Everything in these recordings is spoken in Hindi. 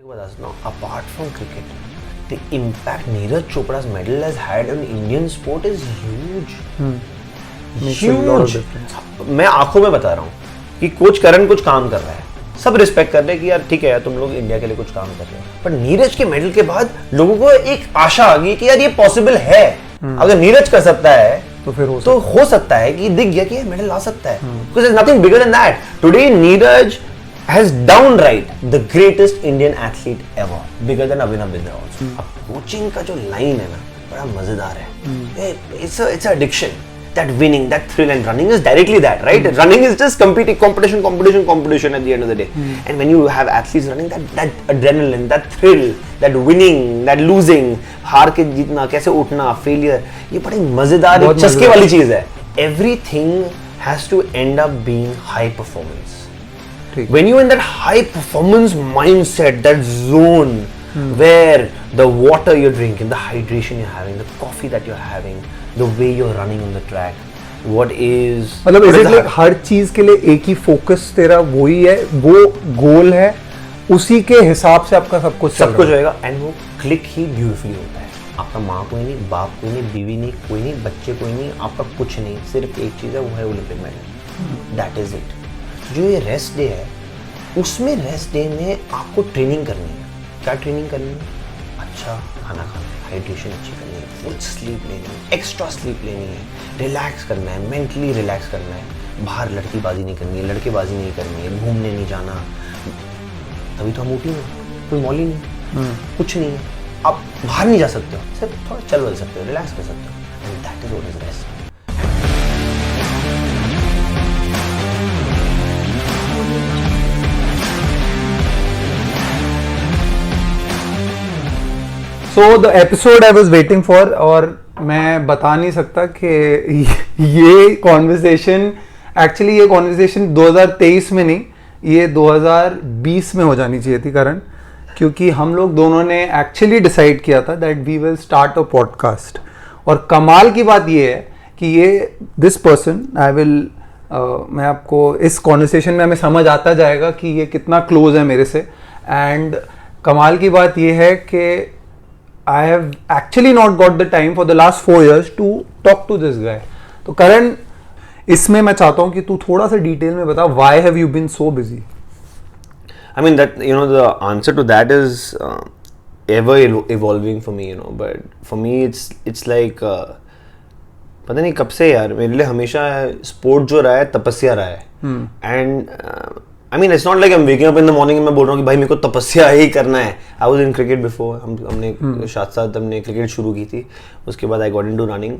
Apart from cricket, the impact Neeraj Chopra's medal has had on Indian sport is huge. Huge. मैं आंखों में बता रहा हूँ कि कोच करण कुछ काम कर रहा है, सब रिस्पेक्ट कर रहे हैं कि यार ठीक है यार तुम लोग इंडिया के लिए कुछ काम कर रहे हो, पर नीरज के मेडल के बाद लोगों को एक आशा आ गई कि यार ये पॉसिबल है. अगर नीरज कर सकता है तो फिर हो सकता है कि दिख गया कि ये मेडल ला सकता है. Because there's nothing bigger than that. Today Neeraj has downright the greatest Indian athlete ever, bigger than Abhinav Bindra also. अब कोचिंग का जो लाइन है ना बड़ा मजेदार है. It's an addiction. That winning, that thrill, and running is directly that, right? Running is just competition at the end of the day. And when you have athletes running, that adrenaline, that thrill, that winning, that losing, हार के जीतना, कैसे उठना, failure, ये बड़ी मजेदार एक चस्के वाली चीज है. Everything has to end up being high performance. When you're in that high performance mindset, that zone where the water you're drinking, the hydration you're having, the coffee that you're having, the way you're running on the track, what is मतलब is it like हर चीज के लिए एक ही फोकस तेरा वही है, वो गोल है, उसी के हिसाब से आपका सब कुछ होएगा. एंड वो क्लिक ही ब्यूटीफुली होता है. आपका माँ कोई नहीं, बाप कोई नहीं, बीवी नहीं, कोई नहीं, बच्चे कोई नहीं, आपका कुछ नहीं, सिर्फ एक चीज है, वो है Olympic medal. That is it. जो ये रेस्ट डे है उसमें रेस्ट डे में आपको ट्रेनिंग करनी है. क्या ट्रेनिंग करनी है? अच्छा खाना खाना है, हाइड्रेशन अच्छी करनी है, फुल स्लीप लेनी है, एक्स्ट्रा स्लीप लेनी है, रिलैक्स करना है, मेंटली रिलैक्स करना है, बाहर लड़कीबाजी नहीं करनी है, लड़केबाजी नहीं करनी है, घूमने नहीं जाना. तभी तो हम ऊटी में, कोई मॉल ही नहीं, कुछ नहीं है, आप बाहर नहीं जा सकते हो, सिर्फ थोड़ा चल सकते हो, रिलैक्स कर सकते हो. And that is what is rest. So the episode I was waiting for, और मैं बता नहीं सकता कि ये कॉन्वर्सेशन एक्चुअली 2023 में नहीं, ये 2020 में हो जानी चाहिए थी करण, क्योंकि हम लोग दोनों ने एक्चुअली डिसाइड किया था that we will start a podcast. और कमाल की बात ये है कि ये दिस पर्सन मैं आपको इस कॉन्वर्सेशन में हमें समझ आता जाएगा कि ये कितना क्लोज है मेरे से. एंड कमाल की बात ये है कि I have actually not got the time for the last 4 years to talk to this guy. तो करण, इसमें मैं चाहता हूँ कि तू थोड़ा सा डिटेल में बता, why have you been so busy? I mean that the answer to that is ever evolving for me, but for me it's like पता नहीं कब से यार मेरे लिए हमेशा स्पोर्ट जो रहा है तपस्या रहा है. And I mean, it's not like I'm waking up in the morning and मैं बोल रहा हूँ कि भाई मेरे को तपस्या ही करना है. I was in cricket before. हमने साथ हमने क्रिकेट शुरू की थी. उसके बाद I got into running,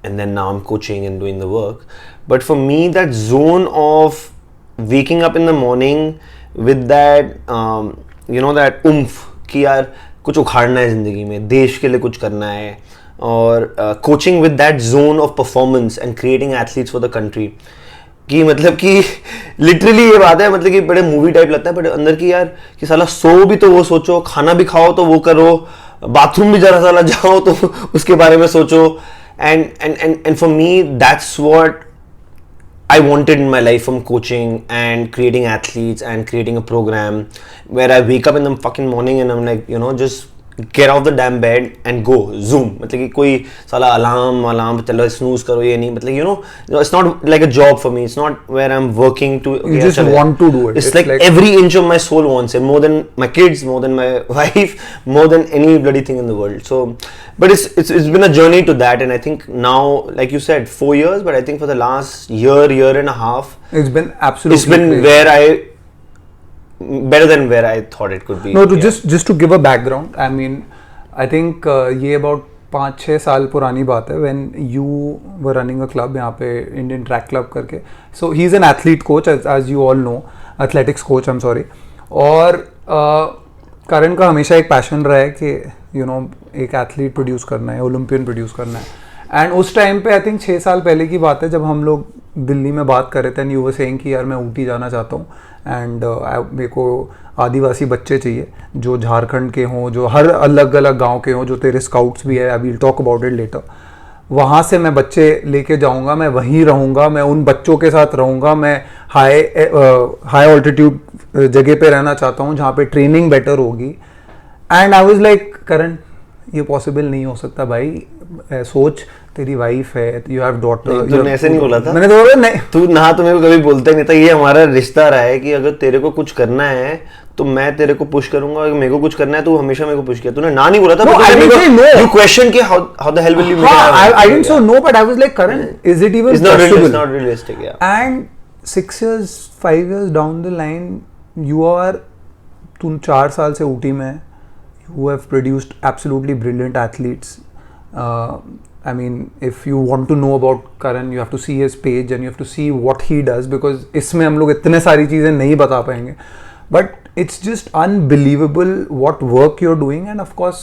and then now I'm coaching and doing the work. But for me, that zone of waking up in the morning with that, that oomph कि यार कुछ उखाड़ना है जिंदगी में, देश के लिए कुछ करना है, और coaching with that zone of performance and creating athletes for the country. कि मतलब कि लिटरली ये बात है, मतलब कि बड़े मूवी टाइप लगता है, बट अंदर की यार कि साला सो भी तो वो सोचो, खाना भी खाओ तो वो करो, बाथरूम भी जरा साला जाओ तो उसके बारे में सोचो. And for me that's what I wanted in my life from coaching and creating athletes and creating a program where I wake up in the fucking morning and I'm like, just get off the damn bed and go zoom. मतलब कि कोई साला अलार्म चलो snooze करो, ये नहीं, मतलब it's not like a job for me. It's not where I'm working to. You just want to do it. It's like every inch of my soul wants it, more than my kids, more than my wife, more than any bloody thing in the world. So, but it's been a journey to that, and I think now, like you said, 4 years, but I think for the last year and a half, it's been absolutely. It's been crazy. Better than where I thought it could be. No, just to give a background, I mean, I think ये about 5-6 साल पुरानी बात है when you were running a club यहाँ पे Indian Track Club करके. So he's an athlete coach, as you all know, athletics coach, I'm sorry. और करण का हमेशा एक पैशन रहा है कि एक एथलीट प्रोड्यूस करना है, ओलंपियन प्रोड्यूस करना है. एंड उस टाइम पे आई थिंक 6 साल पहले की बात है जब हम लोग दिल्ली में बात कर रहे थे, एंड यू वर सेइंग कि यार मैं ऊटी जाना चाहता हूँ, एंड मेरे को आदिवासी बच्चे चाहिए जो झारखंड के हों, जो हर अलग अलग गांव के हों, जो तेरे स्काउट्स भी है. I will talk about it later. वहाँ से मैं बच्चे लेके जाऊंगा, मैं वहीं रहूंगा, मैं उन बच्चों के साथ रहूंगा, मैं हाई ऑल्टीट्यूड जगह पे रहना चाहता हूँ जहाँ पे ट्रेनिंग बेटर होगी. एंड आई वाज लाइक करण, ये पॉसिबल नहीं हो सकता भाई. सोच, तेरी वाइफ है, यू हैव डॉटर. तूने ऐसे नहीं बोला था. मैंने तो बोला नहीं. तू ना तो मेरे को कभी बोलता ही नहीं था. ये हमारा रिश्ता रहा है कि अगर तेरे को कुछ करना है तो मैं तेरे को पुश करूंगा, अगर मेरे को कुछ करना है तो हमेशा मेरे को पुश किया. तूने ना नहीं बोला था. No, I didn't say no. You question कि how the hell will you make it happen? I didn't say no, but I was like, Karan, is it even possible? It's not realistic, yeah. And 6 years, 5 years down the line, you are, तुम 4 साल से ऊटी में है. You have produced absolutely brilliant athletes. I mean, if you want to know about Karan, you have to see his page and you have to see what he does, because इसमें हम लोग इतने सारी चीज़ें नहीं बता पाएंगे. But it's just unbelievable what work you're doing, and of course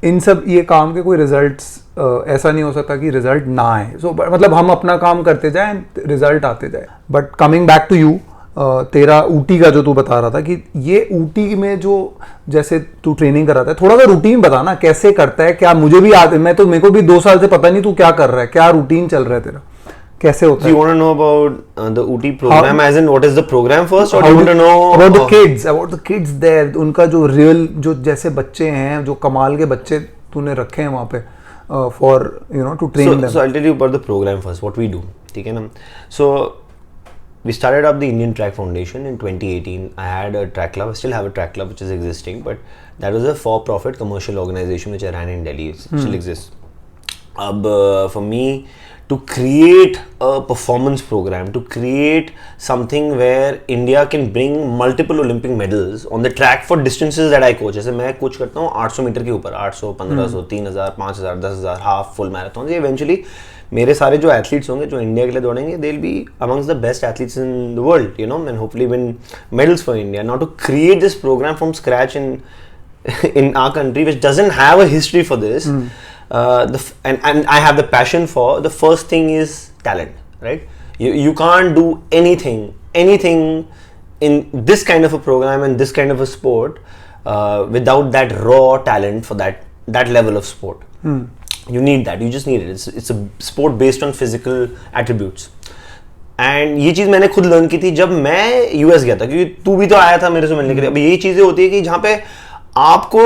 इन सब ये काम के कोई रिजल्ट्स ऐसा नहीं हो सकता कि रिजल्ट ना आए. सो मतलब हम अपना काम करते जाए एंड रिजल्ट आते जाए. But coming back to you, तेरा ऊटी का जो तू बता रहा था कि ये ऊटी में जो जैसे तू ट्रेनिंग कराता है, थोड़ा सा रूटीन बताना कैसे करता है. क्या मुझे भी याद है, मैं तो मेरे को भी 2 साल से पता नहीं तू क्या कर रहा है, क्या रूटीन चल रहा है तेरा, कैसे होता है. You want to know about the UT program, as in what is the program first, or do you want to know about the kids there, उनका जो रियल जो जैसे बच्चे हैं, जो कमाल के बच्चे तूने रखे हैं वहाँ पे for to train them. So I'll tell you about the program first, what we do. ठीक है ना. So we started up the Indian Track Foundation in 2018. I had a track club. I still have a track club which is existing, but that was a for-profit commercial organization which I ran in Delhi. It still exists. For me, to create a performance program, to create something where India can bring multiple Olympic medals on the track for distances that I coach. जैसे मैं कोच करता हूँ 800 मीटर के ऊपर, 800, 1500, 3000, 5000, 10000, हाफ, फुल मैराथन. ये इवेंचुअली मेरे सारे जो एथलीट्स होंगे जो इंडिया के लिए दौड़ेंगे, they'll be amongst the best athletes in the world, and hopefully win medals for India. Now to create this program from scratch in our country, which doesn't have a history for this, and I have the passion for, the first thing is talent, right? You can't do anything in this kind of a program and this kind of a sport without that raw talent for that level of sport. You need that. You just need it. It's a sport based on physical attributes. And ये चीज़ मैंने खुद लर्न की थी जब मैं यूएस गया था, क्योंकि तू भी तो आया था मेरे से मिलने के लिए. अब ये चीज़ें होती है कि जहाँ पे आपको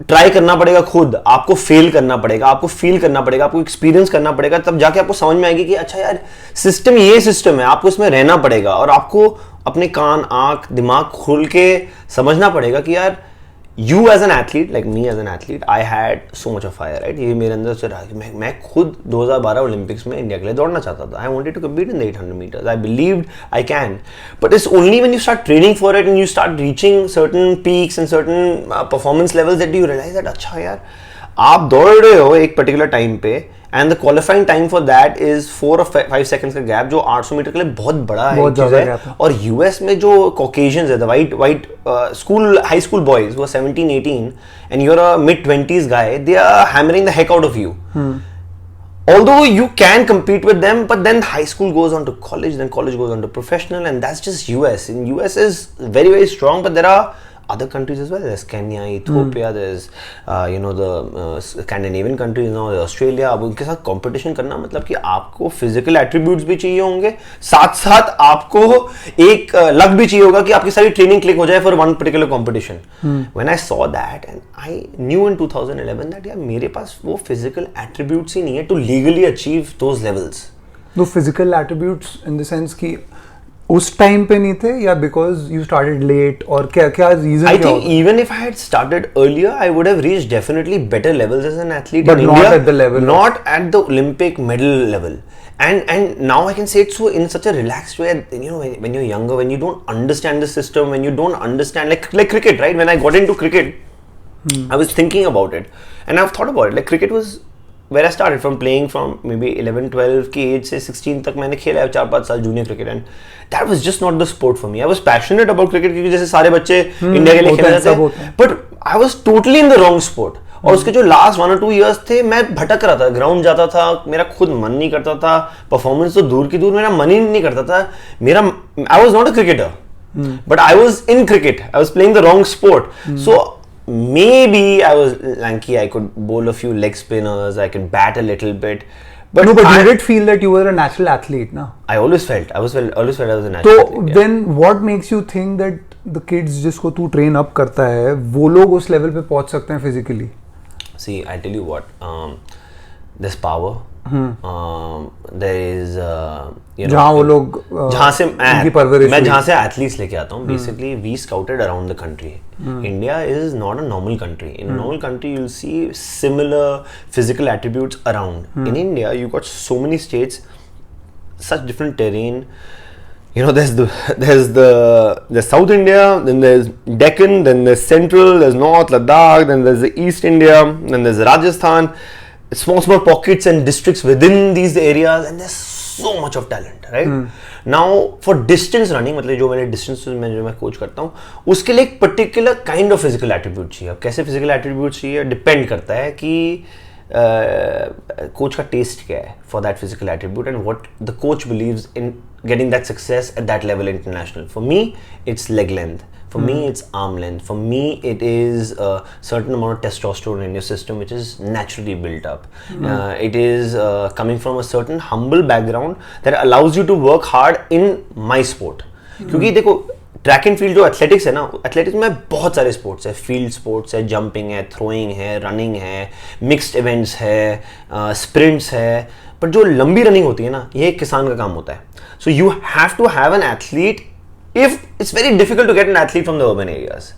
ट्राई करना पड़ेगा, खुद आपको फेल करना पड़ेगा, आपको फील करना पड़ेगा, आपको एक्सपीरियंस करना पड़ेगा, तब जाके आपको समझ में आएगी कि अच्छा यार सिस्टम ये सिस्टम है. आपको इसमें रहना पड़ेगा और आपको अपने कान, आंख, दिमाग खोल के समझना पड़ेगा कि यार you as an athlete, like me as an athlete, I had so much of fire, right? ये मेरे अंदर से रहा कि मैं खुद 2012 ओलंपिक्स में इंडिया के लिए दौड़ना चाहता था. I wanted to compete in the 800 meters. I believed I can. But it's only when you start training for it and you start reaching certain peaks and certain performance levels that you realize that अच्छा यार आप दौड़ रहे हो एक पर्टिकुलर टाइम पे, and the qualifying time for that is 4 or 5 seconds का गैप, जो 800 मीटर के लिए बहुत बड़ा है, चीज है. और यूएस में जो कॉकेशियंस है, the white school high school boys वो 17, 18 and you are a mid-20s guy, they are hammering the heck out of you. Although you can compete with them, but then high school goes on to college, then college goes on to professional, and that's just US. In US is very, very strong, but there are other countries as well. There's Kenya, Ethiopia, there's the Scandinavian countries now, Australia. अब उनके साथ competition करना मतलब कि आपको physical attributes भी चाहिए होंगे, साथ साथ आपको एक luck भी चाहिए होगा कि आपकी सारी training click हो जाए for one particular competition. When I saw that, and I knew in 2011 that यार मेरे पास वो physical attributes ही नहीं है to legally achieve those levels. तो physical attributes in the sense कि उस टाइम पे नहीं थे, या बिकॉज यू स्टार्टेड लेट, और क्या reason? I think even if I had started earlier I would have reached definitely better levels as an athlete in India, not at the Olympic medal level. And now I can say it so in such a relaxed way. When you're younger, when you don't understand the system, when you don't understand like cricket, right? When I got into cricket, I was thinking about it, and I've thought about it. Like cricket was where I started from, playing from maybe 11, 12 की एज से 16 तक मैंने खेला है 4-5 साल junior cricket, and that was just not the sport for me. I was passionate about cricket क्योंकि जैसे सारे बच्चे इंडिया के लिए खेल रहे थे, but I was totally in the wrong sport. और उसके जो लास्ट 1 or 2 years थे, मैं भटक रहा था, ग्राउंड जाता था, मेरा खुद मन नहीं करता था, परफॉर्मेंस तो दूर की दूर, मेरा मन ही नहीं करता था. I was not a cricketer, but I was in cricket. I was playing the wrong sport. So maybe I was lanky. I could bowl a few leg spinners. I could bat a little bit. But you did feel that you were a natural athlete, na? I always felt I was a natural athlete. So then what makes you think that the kids जिसको तू train up करता है वो लोग उस level पे पहुंच सकते हैं physically? See, I tell you what, there's power. There is, जहाँ वो लोग जहाँ से उनकी परवरिश मैं जहाँ से एथलीट्स लेके आता हूँ, basically we scouted around the country. India is not a normal country. In a normal country, you'll see similar physical attributes around. In India, you got so many states, such different terrain. You know, there's South India, then there's Deccan, then there's Central, there's North Ladakh, then there's the East India, then there's Rajasthan. Small pockets and districts within these areas, and there's so much of talent, right? Now for distance running, मतलब जो मेरे distance में जो मैं coach करता हूँ, उसके लिए एक particular kind of physical attribute चाहिए. अब कैसे physical attribute चाहिए depend करता है कि coach का taste क्या है for that physical attribute and what the coach believes in getting that success at that level international. For me, it's leg length. For me, it's arm length. For me, it is a certain amount of testosterone in your system, which is naturally built up. It is coming from a certain humble background that allows you to work hard in my sport. क्योंकि देखो ट्रैक एंड फील्ड जो एथलेटिक्स है ना, एथलेटिक्स में बहुत सारे स्पोर्ट्स है, फील्ड स्पोर्ट्स है, जंपिंग है, थ्रोइंग है, रनिंग है, मिक्स्ड इवेंट्स है, स्प्रिंट्स है, पर जो लंबी रनिंग होती है ना, ये एक किसान का काम होता है. So you have to have an athlete. If it's very difficult to get an athlete from the urban areas,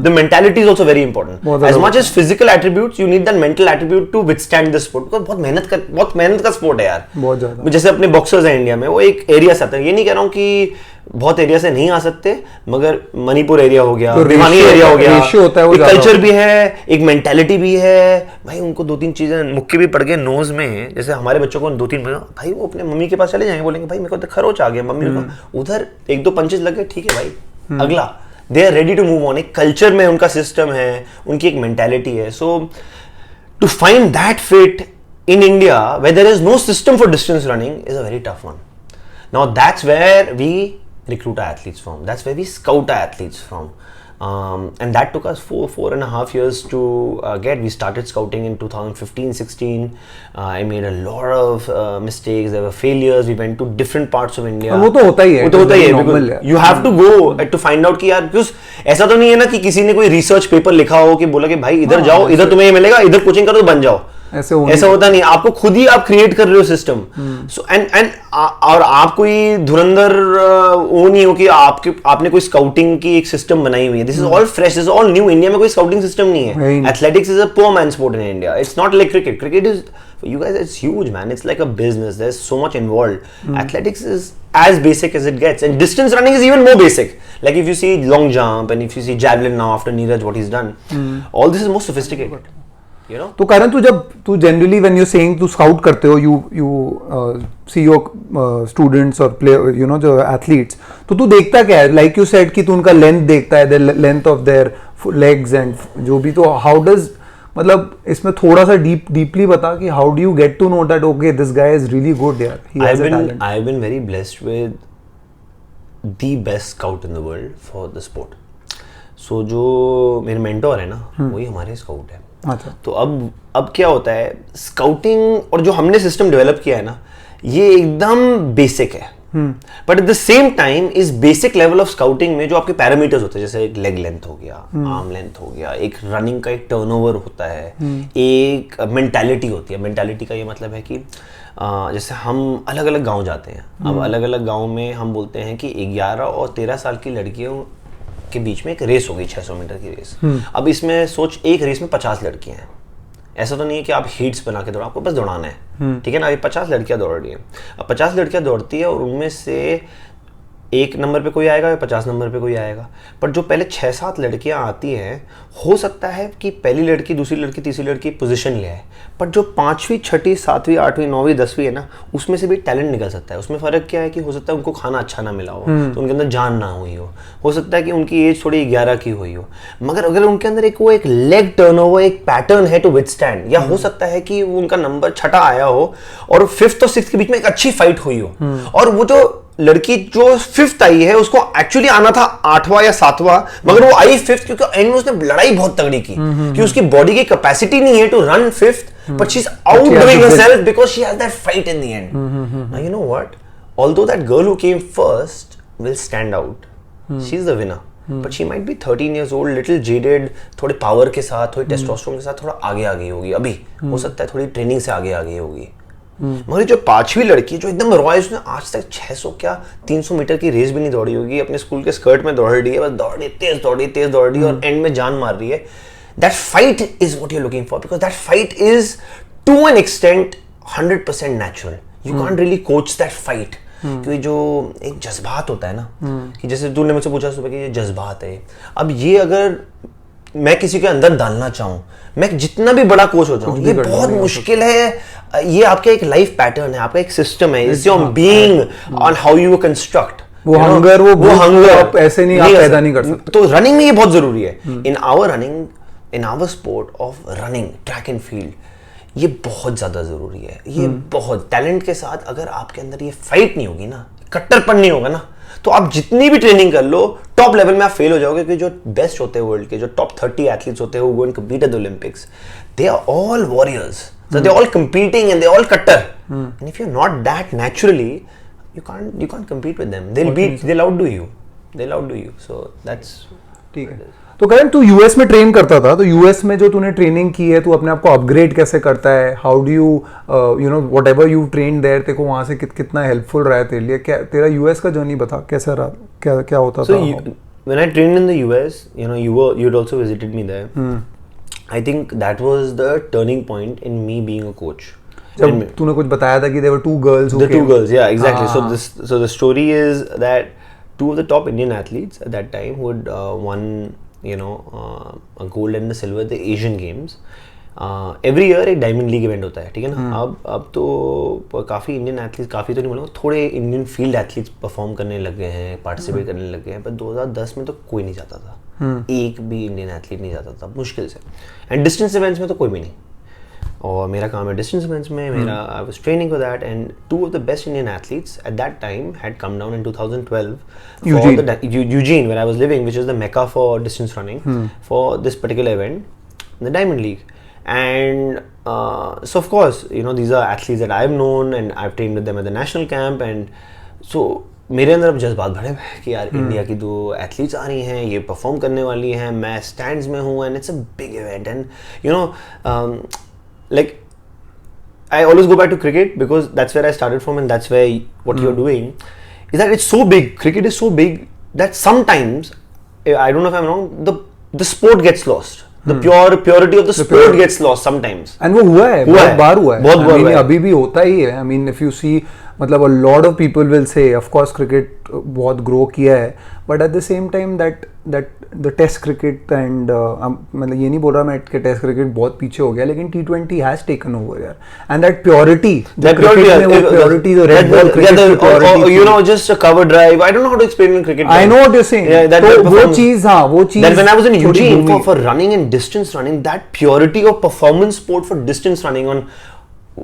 the mentality is also very important. As much as physical attributes, you need that mental attribute to withstand the sport. Because बहुत मेहनत का स्पोर्ट है यार. बहुत ज़्यादा. जैसे अपने बॉक्सर्स हैं इंडिया में, वो एक एरिया से आते हैं. ये नहीं कह रहा हूँ कि बहुत एरिया से नहीं आ सकते, मगर मणिपुर एरिया हो गया, भिवानी एरिया हो गया, एक कल्चर भी है, एक मेंटालिटी भी है. भाई उनको 2-3 चीजें मुक्के भी पड़ गए नोज में. जैसे हमारे बच्चों को 2-3 भाई वो अपने मम्मी के पास चले जाएंगे, बोलेंगे भाई मेरे को तो खरोच आ गया, मम्मी को उधर 1-2 पंचेस लगे, ठीक है भाई, अगला. They are ready to move on. एक कल्चर में उनका सिस्टम है, उनकी एक मेंटालिटी है. So to find that fit in India, where there is no system for distance running, is a very tough one. Now that's where we recruit our athletes from. That's where we scout our athletes from. And that took us 4.5 years to get. We started scouting in 2015-16. I made a lot of mistakes. There were failures. We went to different parts of India. वो तो होता ही है. वो तो होता ही है. You have to go to find out कि यार, because ऐसा तो नहीं है ना कि किसी ने कोई रिसर्च पेपर लिखा हो कि बोला कि भाई इधर जाओ, इधर तुम्हें ये मिलेगा, इधर कोचिंग करो तो बन जाओ. ऐसा होता नहीं. आपको खुद ही आप क्रिएट कर रहे हो सिस्टम. सो एंड और आप कोई धुरंधर वो नहीं हो कि आपने कोई स्काउटिंग की एक सिस्टम बनाई हुई है. This is all fresh, this is all new. India में कोई स्काउटिंग सिस्टम नहीं है. Athletics is a poor man sport in India. It's not like cricket. Cricket is you guys, it's huge, man. It's like a business. There's so much involved. Athletics is as basic as it gets, and distance running is even more basic. Like if you see long jump and if you see javelin now after Neeraj, what he's done, all this is more sophisticated. You know? तो कारण तू generally when you're saying तू scout करते हो, you see your students or play, you know, जो athletes, तो तू देखता क्या है? Like you said कि तू उनका length देखता है, the length of their legs and जो भी. तो how does, मतलब इसमें थोड़ा सा deeply बता कि how do you get to know that okay, this guy is really good there, he has a talent. I've been very blessed with the best scout in the world for the sport. So जो मेरे mentor है ना, वही हमारे scout है. अच्छा. तो अब क्या होता है, स्काउटिंग और जो हमने सिस्टम डेवलप किया है ना, ये एकदम बेसिक है. But at the same time इस बेसिक लेवल ऑफ स्काउटिंग में जो आपके पैरामीटर्स होते हैं, जैसे एक लेग लेंथ हो गया, आर्म लेंथ हो गया, एक रनिंग का एक टर्नओवर होता है, एक मेंटालिटी होती है. मेंटालिटी का ये मतलब है कि जैसे हम अलग अलग गांव जाते हैं. अब अलग अलग गांव में हम बोलते हैं कि 11 और 13 साल की लड़कियों के बीच में एक रेस हो गई, 600 मीटर की रेस. अब इसमें सोच, एक रेस में 50 लड़कियां हैं. ऐसा तो नहीं है कि आप हीट्स बना के दौड़ो, आपको बस दौड़ाना है, ठीक है ना. अभी 50 लड़कियां दौड़ रही हैं. अब 50 लड़कियां दौड़ती है और उनमें से 1 नंबर पे कोई आएगा या 50 नंबर पे कोई आएगा. पर जो पहले 6-7 लड़कियां आती हैं, हो सकता है कि पहली लड़की, दूसरी लड़की, तीसरी लड़की पोजीशन ले आए, पर जो 5वीं, 6वीं, 7वीं, 8वीं, 9वीं, 10वीं है ना, उसमें से भी टैलेंट निकल सकता है. उसमें फ़र्क क्या है कि हो सकता है उनको खाना अच्छा ना मिला हो, तो उनके अंदर जान ना हुई हो सकता है कि उनकी एज थोड़ी 11 की हुई हो, मगर अगर उनके अंदर एक लेग टर्नओवर, एक पैटर्न है टू विथस्टैंड, या हो सकता है कि उनका नंबर 6 आया हो और 5th और 6th के बीच में एक अच्छी फाइट हुई हो, और वो जो लड़की जो 5th आई है उसको एक्चुअली आना था 8वां या 7वां, मगर वो आई 5th क्योंकि एंड में उसने लड़ाई बहुत तगड़ी की कि उसकी बॉडी की कैपेसिटी नहीं है to run 5th, but she is outdoing herself because she has that fight in the end. Now you know what? Although that girl who came first will stand out, she is the winner. But she might be 13 years old, little jaded, थोड़े पावर के साथ, थोड़ी टेस्टोस्टेरोन के साथ थोड़ा आगे आ गई होगी अभी, हो सकता है थोड़ी ट्रेनिंग से आगे आ गई होगी। मगर जो 5वीं लड़की जो एकदम रॉ है, उसने आज तक 600 क्या 300 मीटर की रेस भी नहीं दौड़ी होगी, अपने स्कूल के स्कर्ट में दौड़ रही है, बस तेज दौड़ रही और एंड में जान मार रही है। That fight is what you're looking for, because that fight is to an extent 100% natural. You can't really coach that fight. क्योंकि जो एक जज्बात होता है ना, कि जैसे तूने मुझसे पूछा सुबह कि ये जज्बात है, अब ये अगर मैं किसी के अंदर डालना चाहूँ, मैं जितना भी बड़ा कोच हो जाऊँ, ये बहुत मुश्किल है। ये आपका एक लाइफ पैटर्न है, आपका एक सिस्टम है, it's your being on how you construct वो हंगर आप ऐसे नहीं आप पैदा नहीं कर सकते। तो रनिंग में ये बहुत जरूरी है। In our running, in our sport of running, track and field, ये बहुत ज्यादा जरूरी है। ये बहुत टैलेंट के साथ अगर आपके अंदर ये फाइट नहीं होगी ना, कट्टरपन नहीं होगा ना, तो आप जितनी भी ट्रेनिंग कर लो टॉप लेवल में आप फेल हो जाओगे। क्योंकि जो बेस्ट होते हैं वर्ल्ड के, जो टॉप 30 एथलीट्स होते हैं who go and compete at the Olympics, they are all warriors. So they're all competing and they're all cutter. And if you're not that naturally, you can't compete with them. They'll outdo you. So that's ठीक है। तो करण तू यूएस में ट्रेन करता था, तो यूएस में जो तूने ट्रेनिंग की है, तू अपने आप को अपग्रेड कैसे करता है? How do you you know whatever you train there, तेरे को वहाँ से कितना हेल्पफुल रहा है तेरे लिए? क्या तेरा यूएस का जर्नी बता, कैसा रहा, क्या होता था? When I trained in the US, you'd also visited me there. I think that was the turning point in me being a coach. जब तूने कुछ बताया था कि there were two girls who came. The two girls, yeah, exactly. So the story is that two of the top Indian athletes at that time who had won a gold and the silver at the Asian Games. Every year एक डायमंड लीग इवेंट होता है, ठीक है ना? अब तो काफ़ी इंडियन एथलीट्स, काफ़ी तो नहीं बोलूँगा, थोड़े इंडियन फील्ड एथलीट्स परफॉर्म करने लग गए हैं, पार्टिसिपेट करने लग गए हैं, पर 2010 में तो कोई नहीं जाता था, एक भी इंडियन एथलीट नहीं जाता था, मुश्किल से। एंड डिस्टेंस इवेंट्स में तो कोई भी नहीं, और मेरा काम है डिस्टेंस इवेंट्स में, मेरा I was training for that. And two of the best Indian athletes at that time had come down in 2012 Eugene, where I was living, which is the mecca for distance running, for this particular event, the Diamond League. And so of course, these are athletes that I've known and I've trained with them at the national camp. And so मेरे अंदर अब जज्बात भरे कि यार इंडिया की 2 एथलीट्स आ रही हैं, ये परफॉर्म करने वाली हैं, मैं स्टैंड्स में हूँ, and it's a big event. And like I always go back to cricket because that's where I started from, and that's where what you're doing is that it's so big. Cricket is so big that sometimes, I don't know if I'm wrong, the sport gets lost. The purity of the sport gets lost sometimes. And वो हुआ है, बहुत बार हुआ है, अभी भी होता ही है। I mean, if you see, मतलब a lot of people will say, of course, cricket बहुत grow किया है, but at the same time that the test cricket and मतलब ये नहीं बोल रहा मैं कि टेस्ट क्रिकेट बहुत पीछे हो गया, लेकिन T20 has taken over यार, and that purity, the red ball cricket purity, just a cover drive, I don't know how to explain in cricket. I know what you're saying. तो वो चीज that when I was in Eugene for running and distance running, that purity of performance sport for distance running, on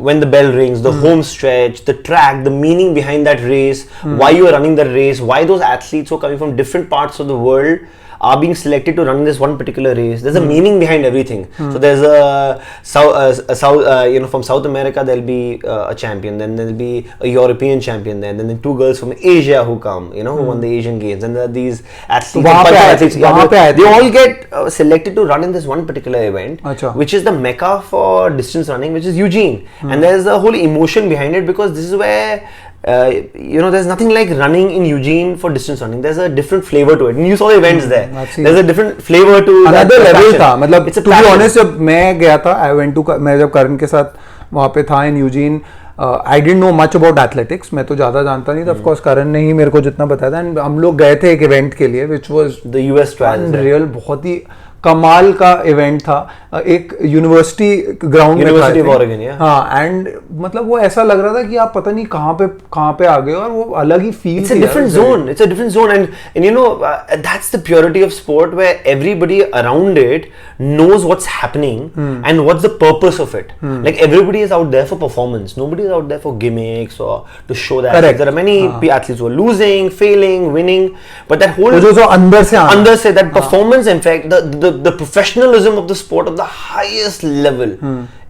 when the bell rings, the home stretch, the track, the meaning behind that race, why you are running that race, why those athletes who are coming from different parts of the world are being selected to run this one particular race. There's a meaning behind everything. So there's from South America there'll be a champion, then there'll be a European champion, then the 2 girls from Asia who come, who won the Asian Games, and there are these athletes. They all get selected to run in this one particular event, which is the mecca for distance running, which is Eugene. And there's a whole emotion behind it, because this is where there's nothing like running in Eugene for distance running. There's a different flavor to it. And you saw the events there. There's a different flavor to another level था, मतलब to be honest, जब मैं गया था, मैं जब करण के साथ वहाँ पे था in Eugene, I didn't know much about athletics. मैं तो ज़्यादा जानता नहीं था. Of course, करण ने ही मेरे को जितना बताया था. And हम लोग गए थे एक event के लिए, which was the US trials. Unreal, बहुत ही कमाल का इवेंट था, एक यूनिवर्सिटी ग्राउंड में University of था, Oregon, yeah. हाँ, एंड मतलब वो ऐसा लग रहा था कि आप पता नहीं कहाँ पे आ गए, और वो अलग ही feel. It's a different zone. It's a different zone, and you know that's the purity of sport, where everybody around it knows what's happening and what's the purpose of it. Like everybody is out there for performance. Nobody is out there for gimmicks or to show that. Correct. There are many athletes who are losing, failing, winning, but that whole जो अंदर से under say that performance, in fact, the professionalism of the sport of the highest level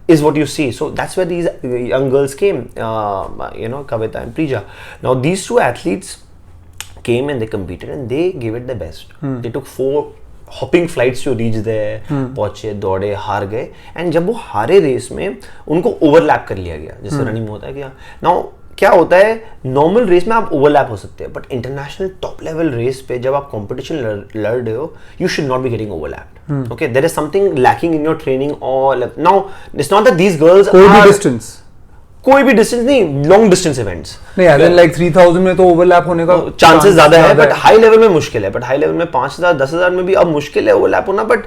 is what you see. So that's where these young girls came, Kavita and Prija. Now these two athletes came and they competed and they gave it their best. They took 4 hopping flights to reach there, पहुंचे, दौड़े, हार गए, and जब वो हारे रेस में उनको ओवरलैप कर लिया गया, जैसे रनिंग में होता है क्या. नाउ क्या होता है, नॉर्मल रेस में आप ओवरलैप हो सकते हैं, but international top level race पे जब आप कंपटीशन लड़ रहे हो, you should not be getting overlapped. Okay, there is something lacking in your training. और now it's not that these girls कोई भी डिस्टेंस नहीं, लॉन्ग डिस्टेंस इवेंट्स नहीं, एज इन लाइक 3000 में तो ओवरलैप होने का चांसेस ज्यादा है, बट हाई लेवल में मुश्किल है. बट हाई लेवल में 5000 10000 में भी अब मुश्किल है ओवरलैप होना, बट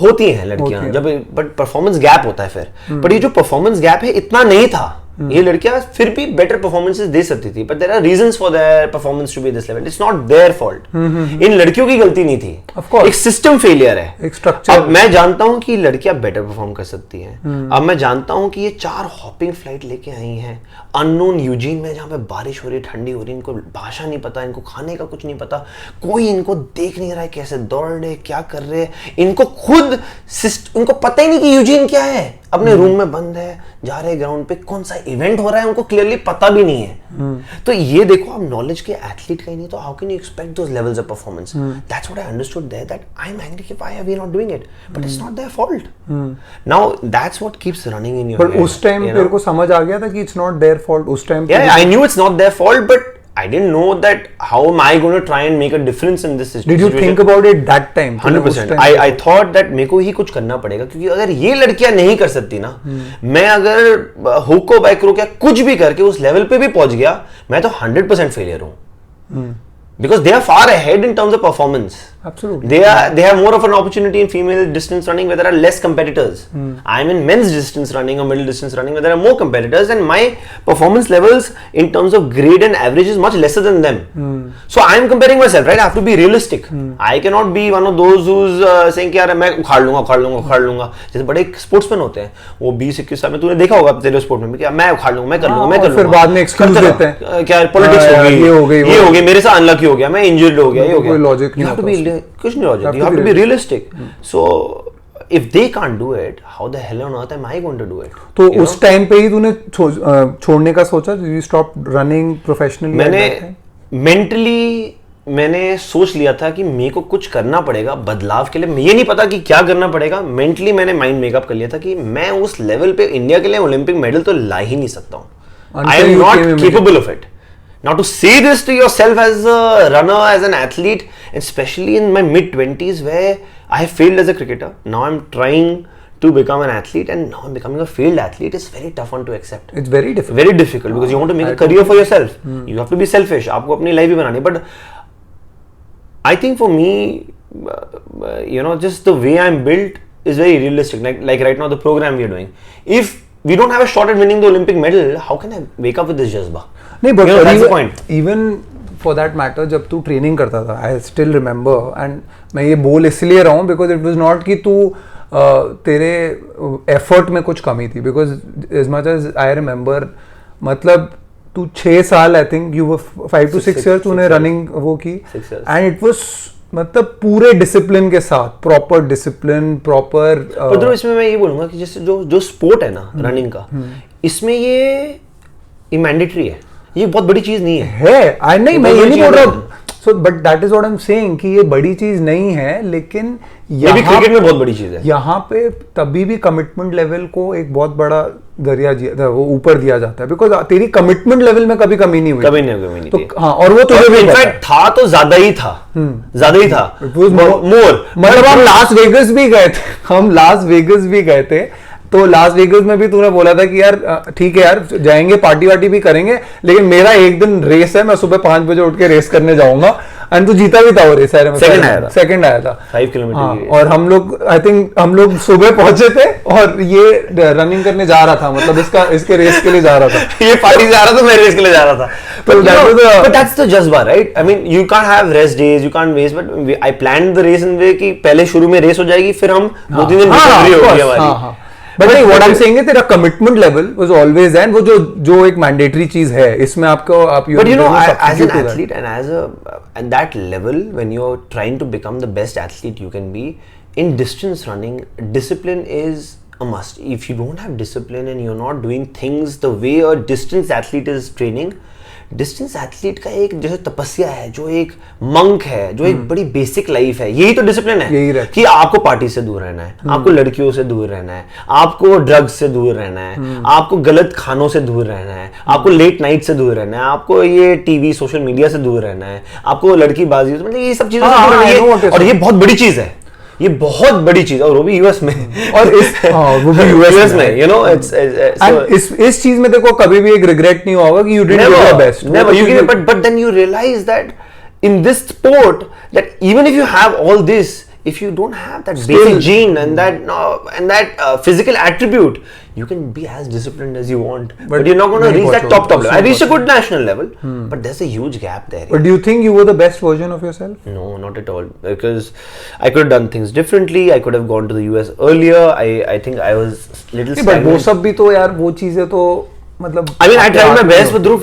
होती हैं लड़कियां जब, बट परफॉर्मेंस गैप होता है फिर. बट ये जो परफॉर्मेंस गैप है इतना नहीं था, ये लड़कियां फिर भी बेटर परफॉर्मेंसेस दे सकती थी, but there are reasons for their performance to be this level. It's not their fault. इन लड़कियों की गलती नहीं थी, एक सिस्टम फेलियर है, एक स्ट्रक्चर. अब मैं जानता हूं कि लड़कियां बेटर परफॉर्म कर सकती हैं. अब मैं जानता हूं कि ये 4 हॉपिंग फ्लाइट लेके आई हैं अननोन यूजीन में, जहां पे बारिश हो रही है, ठंडी हो रही है, इनको भाषा नहीं पता, इनको खाने का कुछ नहीं पता, कोई इनको देख नहीं रहा है कैसे दौड़ रहे, क्या कर रहे हैं, इनको खुद इनको पता ही नहीं कि यूजीन क्या है, अपने रूम में बंद है, जा रहे ग्राउंड पे, कौन सा इवेंट हो रहा है उनको क्लियरली पता भी नहीं है. तो ये देखो, आप नॉलेज के एथलीट का ही नहीं, तो how can you expect those levels of performance. That's what I understood there, that I am angry कि why are we not doing it, but it's not their fault. Now that's what keeps running in your head. But उस टाइम मेरे को समझ आ गया था कि इट्स नॉट देयर फॉल्ट. उस time I knew it's not their fault, but I didn't know that how am I going to try and make a difference in this situation. Did you think about it that time? 100%. I thought that मेरे को ही कुछ करना पड़ेगा, क्योंकि अगर ये लड़कियां नहीं कर सकती ना, मैं अगर हुक को बाइक रोक या कुछ भी करके उस लेवल पे भी पहुंच गया, मैं तो 100% फेलियर हूँ. Because they are far ahead in terms of performance. Absolutely. They have more of an opportunity in female distance running where there are less competitors. I am in men's distance running or middle distance running where there are more competitors, and my performance levels in terms of grade and average is much lesser than them. So I am comparing myself, right? I have to be realistic. I cannot be one of those who's saying कि यार मैं उखाड़ लूंगा. जैसे बड़े स्पोर्ट्समैन होते हैं, वो 20-21 साल में तूने देखा होगा तेरे स्पोर्ट में कि मैं उखाड़ लूंगा, फिर बाद में एक्सक्यूज देते हैं, क्या पॉलिटिक्स ये हो गई, मेरे साथ अनलकी हो गया, मैं इंजर्ड हो गया, ये हो गया. कोई लॉजिक नहीं होता, कुछ नहीं logic. You have to be realistic. So if they can't do it, how the hell on earth am I going to do it? तो उस टाइम पे ही तूने छोड़ने का सोचा? You stopped running professionally? मैंने मेंटली सोच लिया था कि मेरे को कुछ करना पड़ेगा बदलाव के लिए. ये नहीं पता कि क्या करना पड़ेगा. मेंटली मैंने माइंड मेकअप कर लिया था कि मैं उस लेवल पे इंडिया के लिए ओलंपिक मेडल तो ला ही नहीं सकता हूँ. आई am not capable of it. Now to say this to yourself as a runner, as an athlete, especially in my mid-20s where I have failed as a cricketer, now I'm trying to become an athlete and now I'm becoming a failed athlete, is very tough one to accept. It's very difficult. Very difficult because you want to make a career for yourself. You have to be selfish. आपको अपनी life भी बनानी. But I think for me, just the way I'm built is very realistic. Like right now the program we are doing. If we don't have a shot at winning the Olympic medal, how can I wake up with this jazba? नहीं, but even for that matter, जब तू ट्रेनिंग करता था, I still remember, and मैं ये बोल इसलिए रहा हूँ because it was not कि तू तेरे एफर्ट में कुछ कमी थी, because as much as I remember, मतलब तू 6 साल, I think you were 5 to 6 years तूने रनिंग वो की, and it was मतलब पूरे डिसिप्लिन के साथ, प्रॉपर डिसिप्लिन, प्रॉपर. तो इसमें मैं ये बोलूंगा कि जैसे जो स्पोर्ट है ना रनिंग का, इसमें ये मैंडेटरी है, ये बहुत बड़ी चीज नहीं है. आई नहीं, मैं ये नहीं बोल रहा हूँ. So but that is what I am saying कि ये बड़ी चीज नहीं है, लेकिन ये भी क्रिकेट में बहुत बड़ी चीज है. यहाँ पे तभी भी कमिटमेंट लेवल को एक बहुत बड़ा दरिया वो ऊपर दिया जाता है, बिकॉज तेरी कमिटमेंट लेवल में कभी कमी नहीं हुई. कभी नहीं तो हाँ, और वो तुझे भी इनफैक्ट था तो ज्यादा ही था. मोर. मतलब हम लास वेगस भी गए थे, तो लास वेगस में भी तूने बोला था कि यार ठीक है यार, जाएंगे, पार्टी वार्टी भी करेंगे, लेकिन मेरा एक दिन रेस है, मैं सुबह 5 बजे उठ के रेस करने जाऊंगा. एंड तू जीता भी था वो रेस, सेकंड आया था 5 किलोमीटर हाँ, और हम लोग आई थिंक हम लोग सुबह पहुंचे थे और ये रनिंग करने जा रहा था, मतलब इसके रेस के लिए जा रहा था। ये पार्टी जा रहा था, मैं रेस के लिए जा रहा था। But that's the जज्बा, right? I mean, you can't have rest days, you can't waste, but I planned the race in way कि पहले शुरू में रेस हो जाएगी, फिर हम 2-3 दिन रिकवरी होगी हमारी। बट what I'm saying है तेरा commitment level was always there, वो जो एक मैंडेटरी चीज है इसमें आपको आप but you know, as an athlete and at that level, when you're trying to become the best athlete you can be in distance running, discipline is a must. If you don't have discipline and you're not doing things the way a distance athlete is training, distance athlete का एक जैसे तपस्या है, जो एक मंक है, जो एक बड़ी बेसिक लाइफ है, यही तो डिसिप्लिन है कि आपको पार्टी से दूर रहना है, आपको लड़कियों से दूर रहना है, आपको ड्रग्स से दूर रहना है, आपको गलत खानों से दूर रहना है, आपको लेट नाइट से दूर रहना है, आपको ये टीवी सोशल मीडिया से दूर रहना है, आपको लड़कीबाजी, मतलब ये सब चीजों से दूर रहना है। और ये बहुत बड़ी चीज है, ये बहुत बड़ी चीज, और वो भी यूएस में, और वो भी यूएस में, you know, इस चीज में देखो कभी भी एक रिग्रेट नहीं होगा कि you didn't do your best. Never, but then you realize that in this sport, that even if you have all this, if you don't have that basic gene and that physical attribute, you can be as disciplined as you want, but you're not going to reach that top level. I reached a good national level, but there's a huge gap there. But do you think you were the best version of yourself? No, not at all, because I could have done things differently. I could have gone to the US earlier. I think I was little stagnant. But वो सब भी तो यार वो चीजें तो मतलब I mean, I tried my best, but Dhruv,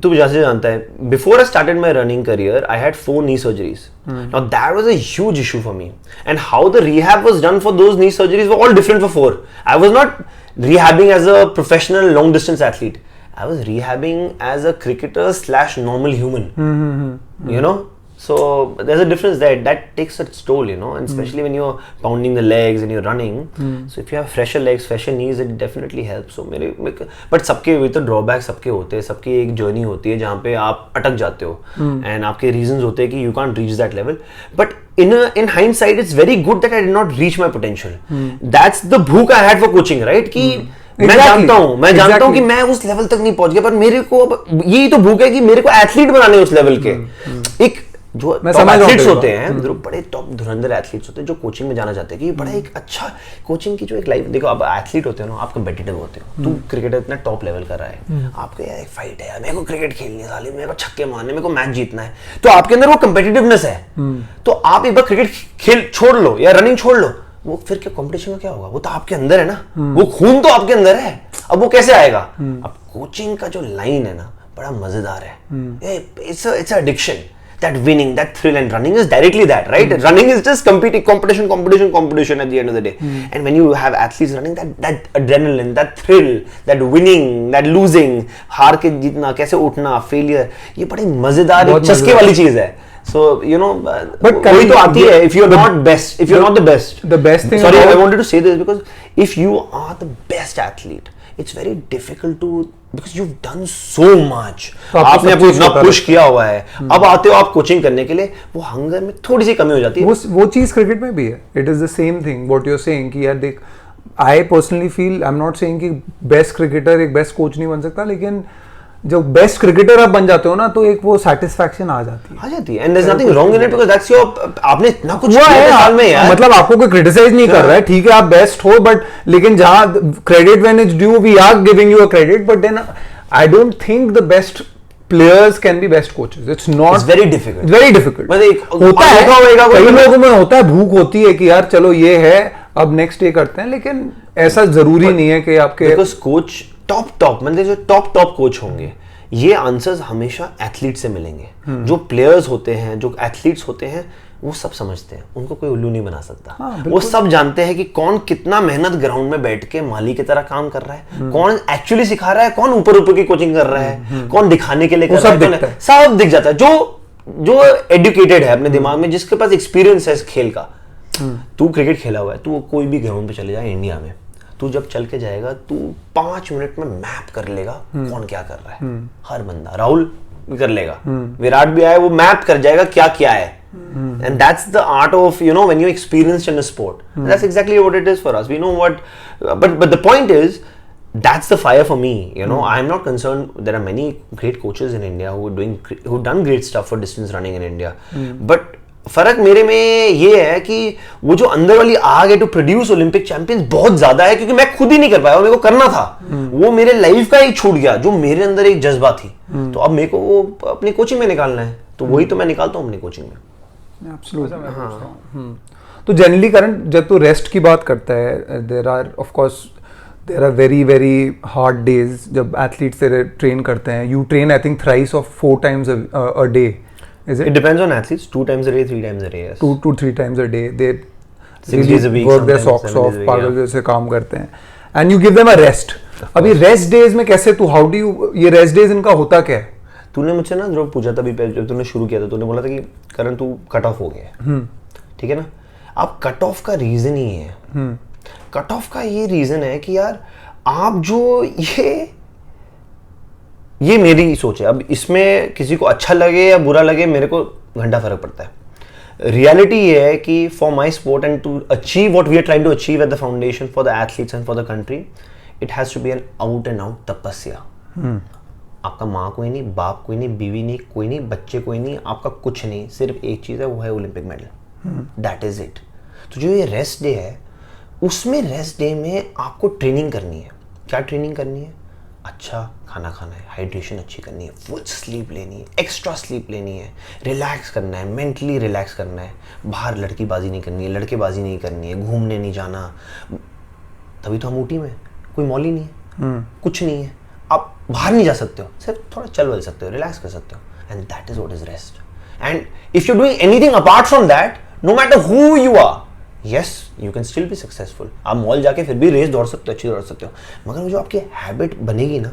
तू जैसे जानता है, before I started my running career, I had 4 knee surgeries. Now that was a huge issue for me, and how the rehab was done for those knee surgeries were all different for 4. I was not rehabbing as a professional long distance athlete. I was rehabbing as a cricketer / normal human. You know, so there's a difference there. That takes its toll, you know, and especially when you're pounding the legs and you're running. So if you have fresher legs, fresher knees, it definitely helps. So but सबके भी तो ड्रॉबैक सबके होते हैं, सबकी एक जर्नी होती है जहाँ पे आप अटक जाते हो, and आपके रीजंस होते हैं कि you can't reach that level. But in hindsight, it's very good that I did not reach my potential. That's the भूख I had for coaching, right? कि मैं जानता हूँ कि मैं उस लेवल तक नहीं पहुंच गया, पर मेरे को अब यही तो भूख है कि मेरे को एथलीट बनाने उस लेवल के। एक जो टॉप एथलीट्स होते हैं, जो बड़े टॉप धुरंधर एथलीट्स होते हैं, जो कोचिंग में जाना चाहते हैं कि बड़ा एक अच्छा कोचिंग की जो एक लाइफ, देखो आप एथलीट होते हो ना, आप कम्पिटिटिव होते हो, तू क्रिकेटर इतना टॉप लेवल कर रहा है, आपको यार एक फाइट है, मेरे को क्रिकेट खेलनी है साले, मेरे को छक्के मारने, मेरे को मैच जीतना है, तो आपके अंदर वो कम्पिटिटिवनेस है। तो आप एक बार क्रिकेट खेल छोड़ लो या रनिंग छोड़ लो, वो फिर क्या कंपटीशन में क्या होगा? वो तो आपके अंदर है ना, वो खून तो आपके अंदर है, अब वो कैसे आएगा? अब कोचिंग का जो लाइन है ना, बड़ा मजेदार है, it's addiction, that winning, that thrill, and running is directly that, right? Running is just competition at the end of the day. And when you have athletes running, that adrenaline, that thrill, that winning, that losing, हार के जीतना, कैसे उठना, failure, ये बड़ी मजेदार एक चस्के वाली चीज है। So you know, but वही तो आती है, if you're not best, if you're not the best thing. Sorry, I wanted to say this because if you are the best athlete, it's very difficult to, because you've done so much. आपने आपको इतना पुश किया हुआ है, अब आते हो आप कोचिंग करने के लिए, वो हंगर में थोड़ी सी कमी हो जाती है। वो चीज क्रिकेट में भी है। It is the same thing what you are saying कि यार देख, I personally feel, I am not saying कि बेस्ट क्रिकेटर एक बेस्ट कोच नहीं बन सकता, लेकिन जब बेस्ट क्रिकेटर आप बन जाते हो ना, तो एक वो सेटिस्फैक्शन आ जाती है। And there is nothing wrong in it, because that's your, आपने इतना कुछ किया है साल में यार, मतलब आपको कोई क्रिटिसाइज नहीं कर रहा है, ठीक है आप बेस्ट हो, बट लेकिन जहां credit when it's due, we are giving you a credit, but then I don't think the best players can be best coaches. It's not, it's very difficult. Very difficult. होता है, कई लोगों में होता है, भूख होती है कि यार चलो ये है, अब नेक्स्ट ये करते हैं, लेकिन ऐसा जरूरी नहीं है कि आपके, बिकॉज कोच टॉप मतलब जो टॉप कोच होंगे, ये आंसर्स हमेशा एथलीट से मिलेंगे। जो प्लेयर्स होते हैं, जो एथलीट्स होते हैं, वो सब समझते हैं, उनको कोई उल्लू नहीं बना सकता। वो सब जानते हैं कि कौन कितना मेहनत ग्राउंड में बैठ के माली की तरह काम कर रहा है, कौन एक्चुअली सिखा रहा है, कौन ऊपर की कोचिंग कर रहा है, कौन दिखाने के लिए कर रहा है, सब दिख जाता है। जो एडुकेटेड है अपने दिमाग में, जिसके पास एक्सपीरियंस है इस खेल का। तू क्रिकेट खेला हुआ है, तू कोई भी ग्राउंड पे चले जाए इंडिया में, तू जब चल के जाएगा, तू 5 मिनट में मैप कर लेगा कौन क्या कर रहा है। हर बंदा, राहुल भी कर लेगा, विराट भी आए, वो मैप कर जाएगा क्या क्या है। And that's the art of, you know, when you're experienced in a sport. That's exactly what it is for us. We know what, but the point is, that's the fire for me, you know. I'm not concerned. There are many great coaches in India who've done great stuff for distance running in India, but फर्क मेरे में ये है कि वो जो अंदर वाली आग है टू प्रोड्यूस ओलंपिक चैंपियंस बहुत ज्यादा है, क्योंकि मैं खुद ही नहीं कर पाया और मेरे को करना था। वो मेरे लाइफ का ही छूट गया, जो मेरे अंदर एक जज्बा थी। तो अब मेरे को वो अपनी कोचिंग में निकालना है, तो वही तो मैं निकालता हूँ अपनी कोचिंग में। एब्सोल्युटली। तो जनरली करण, जब तू रेस्ट की बात करता है, there are very very hard days जब एथलीट्स तेरे ट्रेन करते हैं। You train I think thrice of 4 times a day. Is it? It depends on athletes. 2 times a day, 3 times a day. Yes. 2 to 3 times a day. They 6 days a week. Work their socks off. पागल जैसे काम करते हैं. And you give them a rest. अभी रेस्ट डेज में कैसे तू, हाउ डू यू, ये रेस्ट डेज इनका होता क्या है? तूने मुझसे ना जो पूछा था जब तूने शुरू किया था, तूने बोला था कि करण तू कट ऑफ हो गया, ठीक है ना। अब कट ऑफ का रीजन ही है, कट ऑफ का ये रीजन है कि यार आप जो ये मेरी सोच है। अब इसमें किसी को अच्छा लगे या बुरा लगे, मेरे को घंटा फर्क पड़ता है। रियलिटी ये है कि for my sport and to achieve what we are trying to achieve at the foundation for the athletes and for the country, it has to be an out and out तपस्या। आपका माँ कोई नहीं, बाप कोई नहीं, बीवी नहीं, कोई नहीं, बच्चे कोई नहीं, आपका कुछ नहीं, सिर्फ एक चीज़ है, वो है Olympic medal. That is it. तो जो ये रेस्ट डे है, उसमें रेस्ट डे में आपको ट्रेनिंग करनी है। क्या ट्रेनिंग करनी है? अच्छा खाना खाना है, हाइड्रेशन अच्छी करनी है, फुल स्लीप लेनी है, एक्स्ट्रा स्लीप लेनी है, रिलैक्स करना है, मेंटली रिलैक्स करना है, बाहर लड़कीबाजी नहीं करनी है, लड़केबाजी नहीं करनी है, घूमने नहीं जाना। तभी तो हम ऊटी में, कोई मॉल ही नहीं है, कुछ नहीं है, आप बाहर नहीं जा सकते हो, सिर्फ थोड़ा चल बल सकते हो, रिलैक्स कर सकते हो, and that is what is rest. And if you doing anything apart from that, no matter who you are, yes you can still be successful. आप मॉल जाके फिर भी रेस दौड़ सकते हो, अच्छी दौड़ सकते हो, मगर वो जो आपकी हैबिट बनेगी ना,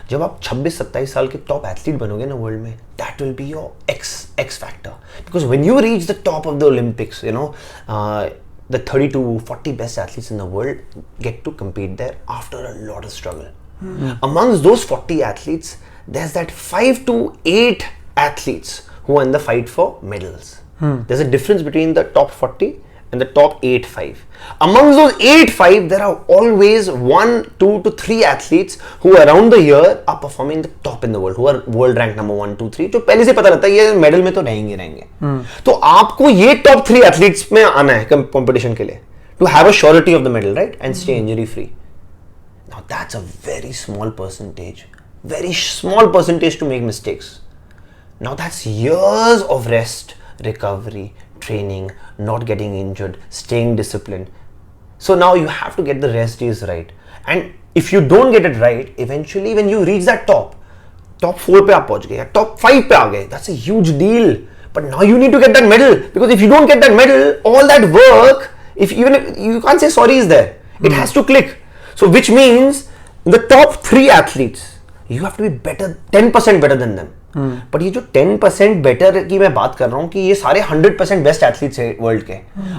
जब आप 26-27 साल के टॉप एथलीट बनोगे ना वर्ल्ड में, that will be your x factor. Because when you reach the top of the Olympics, you know the 30 to 40 best athletes in the world get to compete there after a lot of struggle. Amongst those 40 athletes, there's that 5 to 8 athletes who are in the fight for medals. There's a difference between the top 40 and the top 8-5. Amongst those 8-5, there are always 1, 2 to 3 athletes who around the year are performing the top in the world, who are world rank number 1, 2, 3. जो पहले से पता लगता है ये मेडल में तो रहेंगे। तो आपको ये top 3 athletes में आना है competition के लिए, to have a surety of the medal, right, and stay injury free. Now that's a very small percentage to make mistakes. Now that's years of rest, recovery, training, not getting injured, staying disciplined. So now you have to get the rest days right. And if you don't get it right, eventually when you reach that top 4 पे आप पहुंच गए या top 5 पे आ गए, that's a huge deal. But now you need to get that medal, because if you don't get that medal, all that work, if you can't say sorry is there. It has to click. So which means the top 3 athletes, you have to be better, 10% better than them. But ये जो 10% बेटर की मैं बात कर रहा हूँ कि ये सारे 100% बेस्ट एथलीट्स है वर्ल्ड के,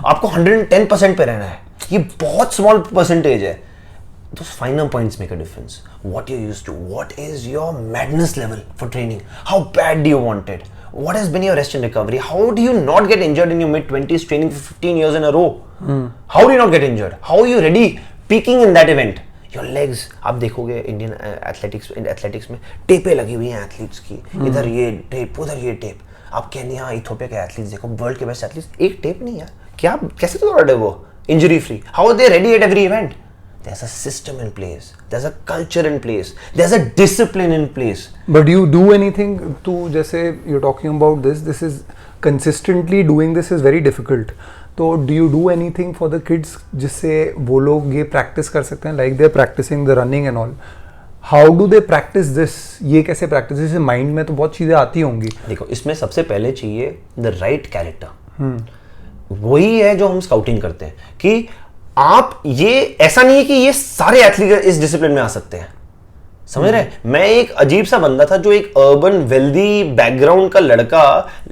आपको 110% पे रहना है, ये बहुत स्मॉल परसेंटेज है। Those finer points make a difference. What you're used to, what is your madness level for training, how bad do you want it, what has been your rest and recovery, how do you not get injured in your mid-20s training for 15 years in a row, how do you not get injured, how are you ready peaking in that event. Your legs, आप देखोगे इंडियन एथलेटिक्स में टेपें लगी हुई हैं एथलीट्स की, इधर ये टेप, उधर ये टेप। आप केन्या, इथियोपिया के एथलीट्स देखो, वर्ल्ड के बेस्ट एथलीट्स, एक टेप नहीं यार, क्या कैसे तो दौड़ रहे वो injury free, how are they ready at every event. There's a system in place, there's a culture in place, there's a discipline in place. But do you do anything to, जैसे you're talking about this is consistently doing this is very difficult. तो do you do anything for the kids जिससे वो लोग ये प्रैक्टिस कर सकते हैं, like they're practicing the running and all. How do they practice this? ये कैसे प्रैक्टिस, जैसे माइंड में तो बहुत चीज़ें आती होंगी। देखो इसमें सबसे पहले चाहिए the right character. वही है जो हम स्काउटिंग करते हैं कि आप ये ऐसा नहीं है कि ये सारे एथलीट इस डिसिप्लिन में आ सकते हैं, समझ रहे हैं। मैं एक अजीब सा बंदा था जो एक अर्बन वेल्दी बैकग्राउंड का लड़का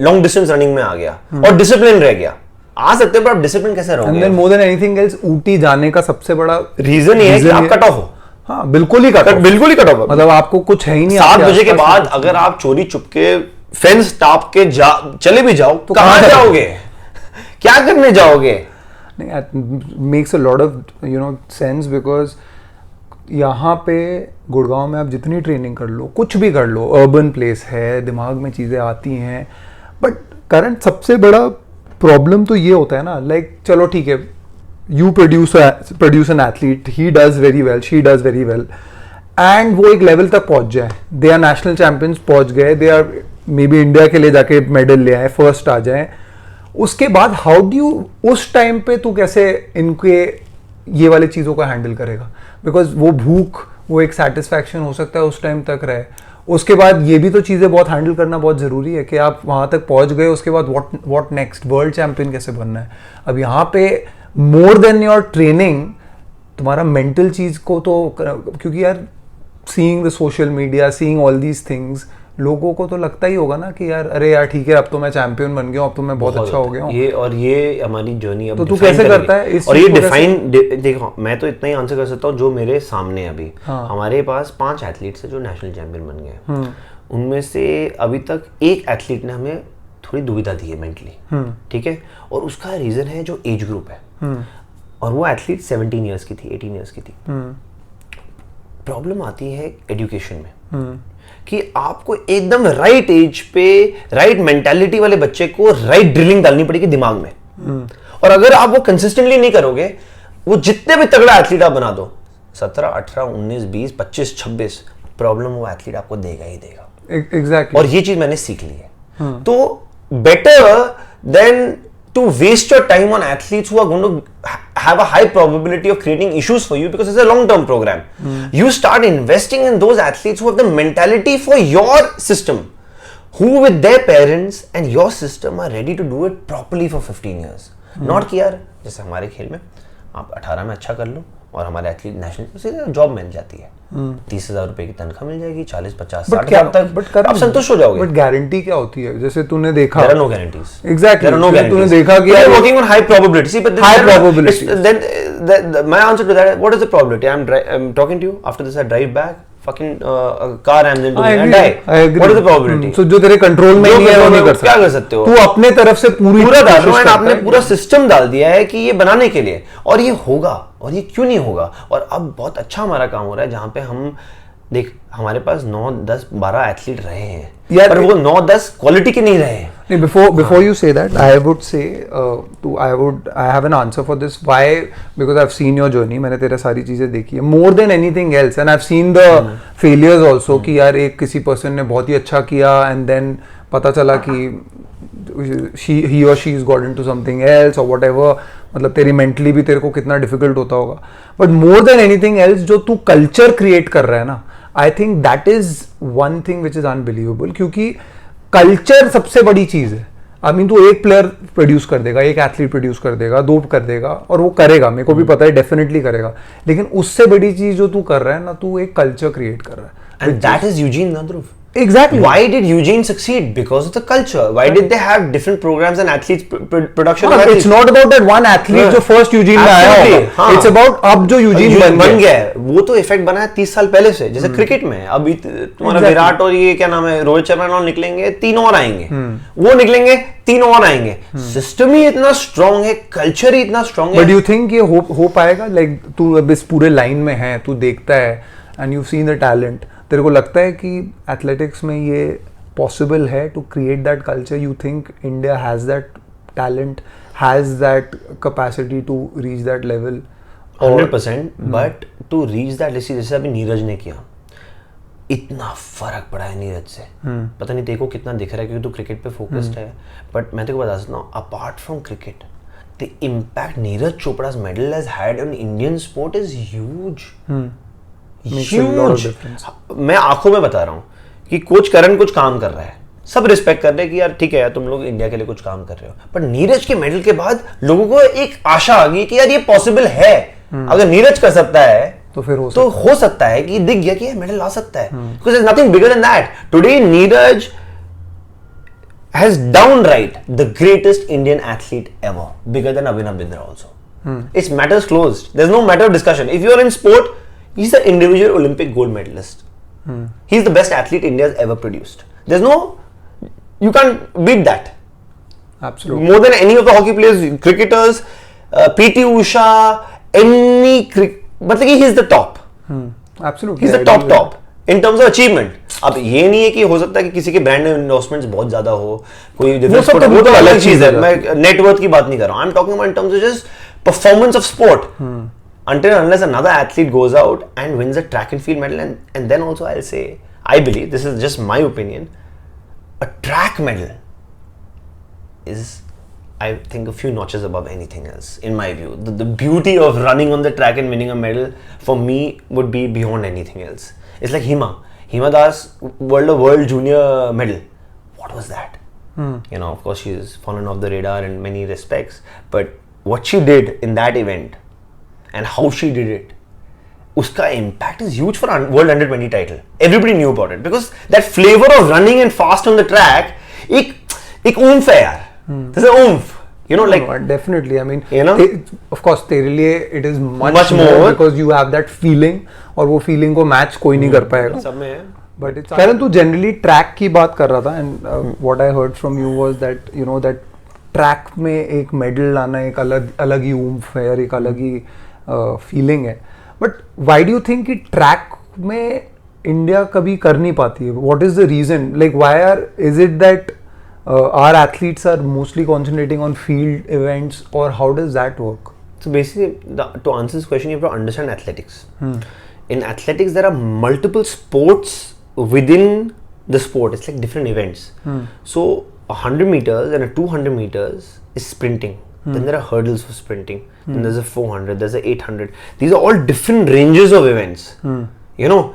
लॉन्ग डिस्टेंस रनिंग में आ गया और डिसिप्लिन रह गया। आ सकते हैं पर आप डिसिप्लिन कैसे रहोगे? And then more than anything else, Ooty जाने का सबसे बड़ा रीजन ये है कि आप कट ऑफ हो। हाँ बिल्कुल ही कट ऑफ, मतलब आपको कुछ है ही नहीं। 7 बजे के बाद अगर आप चोरी चुपके फेंस टाप के चले भी जाओ तो कहाँ जाओगे? क्या करने जाओगे? It makes a lot of sense, because यहाँ पे गुड़गांव में आप जितनी ट्रेनिंग कर लो, कुछ भी कर लो, अर्बन प्लेस है, दिमाग में चीज़ें आती हैं, बट करंट सबसे बड़ा प्रॉब्लम तो ये होता है ना, लाइक चलो ठीक है, you produce an athlete, he does very well, she does very well, and वो एक लेवल तक पहुंच जाए, दे आर नेशनल चैंपियंस पहुंच गए, they are maybe India के लिए जाके मेडल ले आए, फर्स्ट आ जाए, उसके बाद हाउ डू यू उस टाइम पे तू कैसे इनके ये वाली चीज़ों को हैंडल करेगा? बिकॉज वो भूख, वो एक सेटिस्फैक्शन हो सकता है उस टाइम तक रहे, उसके बाद ये भी तो चीज़ें बहुत हैंडल करना बहुत ज़रूरी है कि आप वहाँ तक पहुँच गए, उसके बाद व्हाट नेक्स्ट, वर्ल्ड चैंपियन कैसे बनना है? अब यहाँ पे मोर देन योर ट्रेनिंग, तुम्हारा मेंटल चीज़ को तो, क्योंकि यार seeing the social media, seeing all these things, लोगों को तो लगता ही होगा ना कि यार अरे यार ठीक है, अब तो मैं चैंपियन बन गया हूँ, अब तो मैं बहुत अच्छा हो गया हूँ। ये हमारी जर्नी अब तो तू कैसे करता है इस और ये डिफाइन, देखो मैं तो इतना ही आंसर कर सकता हूँ जो मेरे सामने अभी, हमारे पास 5 एथलीट्स हैं जो नेशनल चैंपियन बन गए, उनमें से अभी तक एक एथलीट ने हमें थोड़ी दुविधा दी है मेंटली, ठीक है, और उसका रीजन है जो एज ग्रुप है, और वो एथलीट 17 ईयर्स की थी, 18 ईयर्स की थी। प्रॉब्लम आती है एजुकेशन में, कि आपको एकदम राइट एज पे राइट मेंटालिटी वाले बच्चे को राइट ड्रिलिंग डालनी पड़ेगी दिमाग में, और अगर आप वो कंसिस्टेंटली नहीं करोगे, वो जितने भी तगड़ा एथलीट आप बना दो, 17, 18, 19, 20, 25, 26, प्रॉब्लम वो एथलीट आपको देगा ही देगा। एग्जैक्टली। और ये चीज मैंने सीख ली है। तो better than to waste your time on athletes who are going to have a high probability of creating issues for you, because it's a long-term program. You start investing in those athletes who have the mentality for your system, who with their parents and your system are ready to do it properly for 15 years. Not कि यार जैसे हमारे खेल में आप 18 में अच्छा कर लो और हमारे एथलीट नेशनल जॉब मिल जाती है, 30,000 रुपए की तनख्वाह मिल जाएगी, 40, 50, 60 तक आप संतुष्ट हो जाओगे। बट गारंटी क्या होती है? जैसे तूने देखा, there are no guarantees. Exactly. There are no guarantees. तूने देखा कि you're working on high probability. See, but high probability. Then my answer to that, what is the probability? I'm talking to you. After this, I drive back. Fucking a car runs into me and die. I agree. What is the probability? So जो तेरे कंट्रोल में नहीं है वो नहीं कर सकते। क्या कर सकते हो? तू अपने तरफ से पूरा डाल रहा है, आपने पूरा सिस्टम डाल दिया है कि ये बनाने के लिए, और ये होगा, और ये क्यों नहीं होगा? और अब बहुत अच्छा हमारा काम हो रहा है, जहाँ पे हम देख, हमारे पास 9, 10, 12 एथलीट रहे हैं, पर वो 9, 10 क्वालिटी के नहीं रहे हैं। Before you say that, I would say I have an answer for this. Why? Because I've seen your journey. मैंने तेरा सारी चीजें देखी है, more than anything else, and I've seen the failures also. कि यार एक किसी पर्सन ने बहुत ही अच्छा किया and then पता चला कि he or she has got into something else or whatever. मतलब तेरी mentally भी तेरे को कितना difficult होता होगा. But more than anything else, जो तू culture create कर रहा है ना, I think that is one thing which is unbelievable. क्योंकि कल्चर सबसे बड़ी चीज है। आई मीन तू एक प्लेयर प्रोड्यूस कर देगा, एक एथलीट प्रोड्यूस कर देगा, 2 कर देगा, और वो करेगा, मेरे को भी पता है, डेफिनेटली करेगा, लेकिन उससे बड़ी चीज जो तू कर रहा है ना, तू एक कल्चर क्रिएट कर रहा है। एंड दैट इज यूजीन नाद्रुव। Exactly. Why did Eugene succeed? Because of the culture. Why did they have different programs and athletes production? It's not about that one athlete जो first Eugene में आया होगा. It's about अब जो Eugene बन गया है, वो तो इफेक्ट बना है 30 साल पहले से। जैसे क्रिकेट में अभी तुम्हारा विराट और ये क्या नाम है, रोहित शर्मा और निकलेंगे, 3 और आएंगे, वो निकलेंगे, 3 और आएंगे। सिस्टम ही इतना स्ट्रांग है, कल्चर ही इतना स्ट्रांग है। But you think ये हो पाएगा? Like तू अब इस पूरे लाइन में है, तू देखता है and you've seen the talent. तेरे को लगता है कि एथलेटिक्स में ये पॉसिबल है to create that culture? You think India has that talent, has that capacity to reach that level? 100%, but to reach that, जैसे अभी नीरज ने किया, इतना फर्क पड़ा है नीरज से। पता नहीं देखो कितना दिख रहा है क्योंकि तू क्रिकेट पे फोकस्ड है, बट मैं तेरे को बता सकता हूँ, apart from cricket, the impact Neeraj Chopra's medal has had on Indian sport is huge. मैं आंखों में बता रहा हूँ कि कोच करण कुछ काम कर रहा है, सब रिस्पेक्ट कर रहे हैं कि यार ठीक है यार, तुम लोग इंडिया के लिए कुछ काम कर रहे हो, पर नीरज के मेडल के बाद लोगों को एक आशा आ गई कि यार ये पॉसिबल है, अगर नीरज कर सकता है तो फिर हो सकता है कि दिख गया कि ये मेडल ला सकता है, because there's nothing bigger than that. Today Neeraj has downright the greatest Indian athlete ever, bigger than Abhinav Bindra also. It's matters closed. There's no matter of discussion. If you're in sport, he's the individual Olympic gold medalist. He's the best athlete India's ever produced. There's no, you can't beat that. Absolutely. More than any of the hockey players, cricketers, PT Usha, any, but like he's the top. Absolutely, he's I the top agree with top in terms of achievement. अब ये नहीं है कि हो सकता है कि किसी के ब्रांड एंडोर्समेंट्स बहुत ज्यादा हो, कोई different सब sport, वो तो अलग चीज है. है. मैं नेटवर्थ की बात नहीं कर रहा हूँ. I'm talking about in terms of just performance of sport. Until and unless another athlete goes out and wins a track and field medal, and then also I'll say, I believe, this is just my opinion, a track medal is, I think, a few notches above anything else, in my view. The beauty of running on the track and winning a medal, for me, would be beyond anything else. It's like Hima Das, World Junior medal. What was that? You know, of course, she's fallen off the radar in many respects, but what she did in that event, and how she did it, uska impact is huge for World Under 20 title. Everybody knew about it because that flavor of running and fast on the track, ek oomph hai yaar. There's an oomph, you know, like no, definitely. I mean, you know, of course, तेरे लिए it is much more because you have that feeling, और वो feeling को match कोई नहीं कर पाएगा. सब में है. But it's Karan, तू generally track की बात कर रहा था, and what I heard from you was that you know that track में एक medal लाना एक अलग ही oomph है और एक अलग ही feeling है. But why do you think कि track में India कभी कर नहीं पाती है? What is the reason? Like is it that our athletes are mostly concentrating on field events, or how does that work? So basically, to answer this question, you have to understand athletics. In athletics, there are multiple sports within the sport. It's like different events. So 100 meters and a 200 meters is sprinting. Then there are hurdles for sprinting. Then there's a 400, there's a 800. These are all different ranges of events. You know,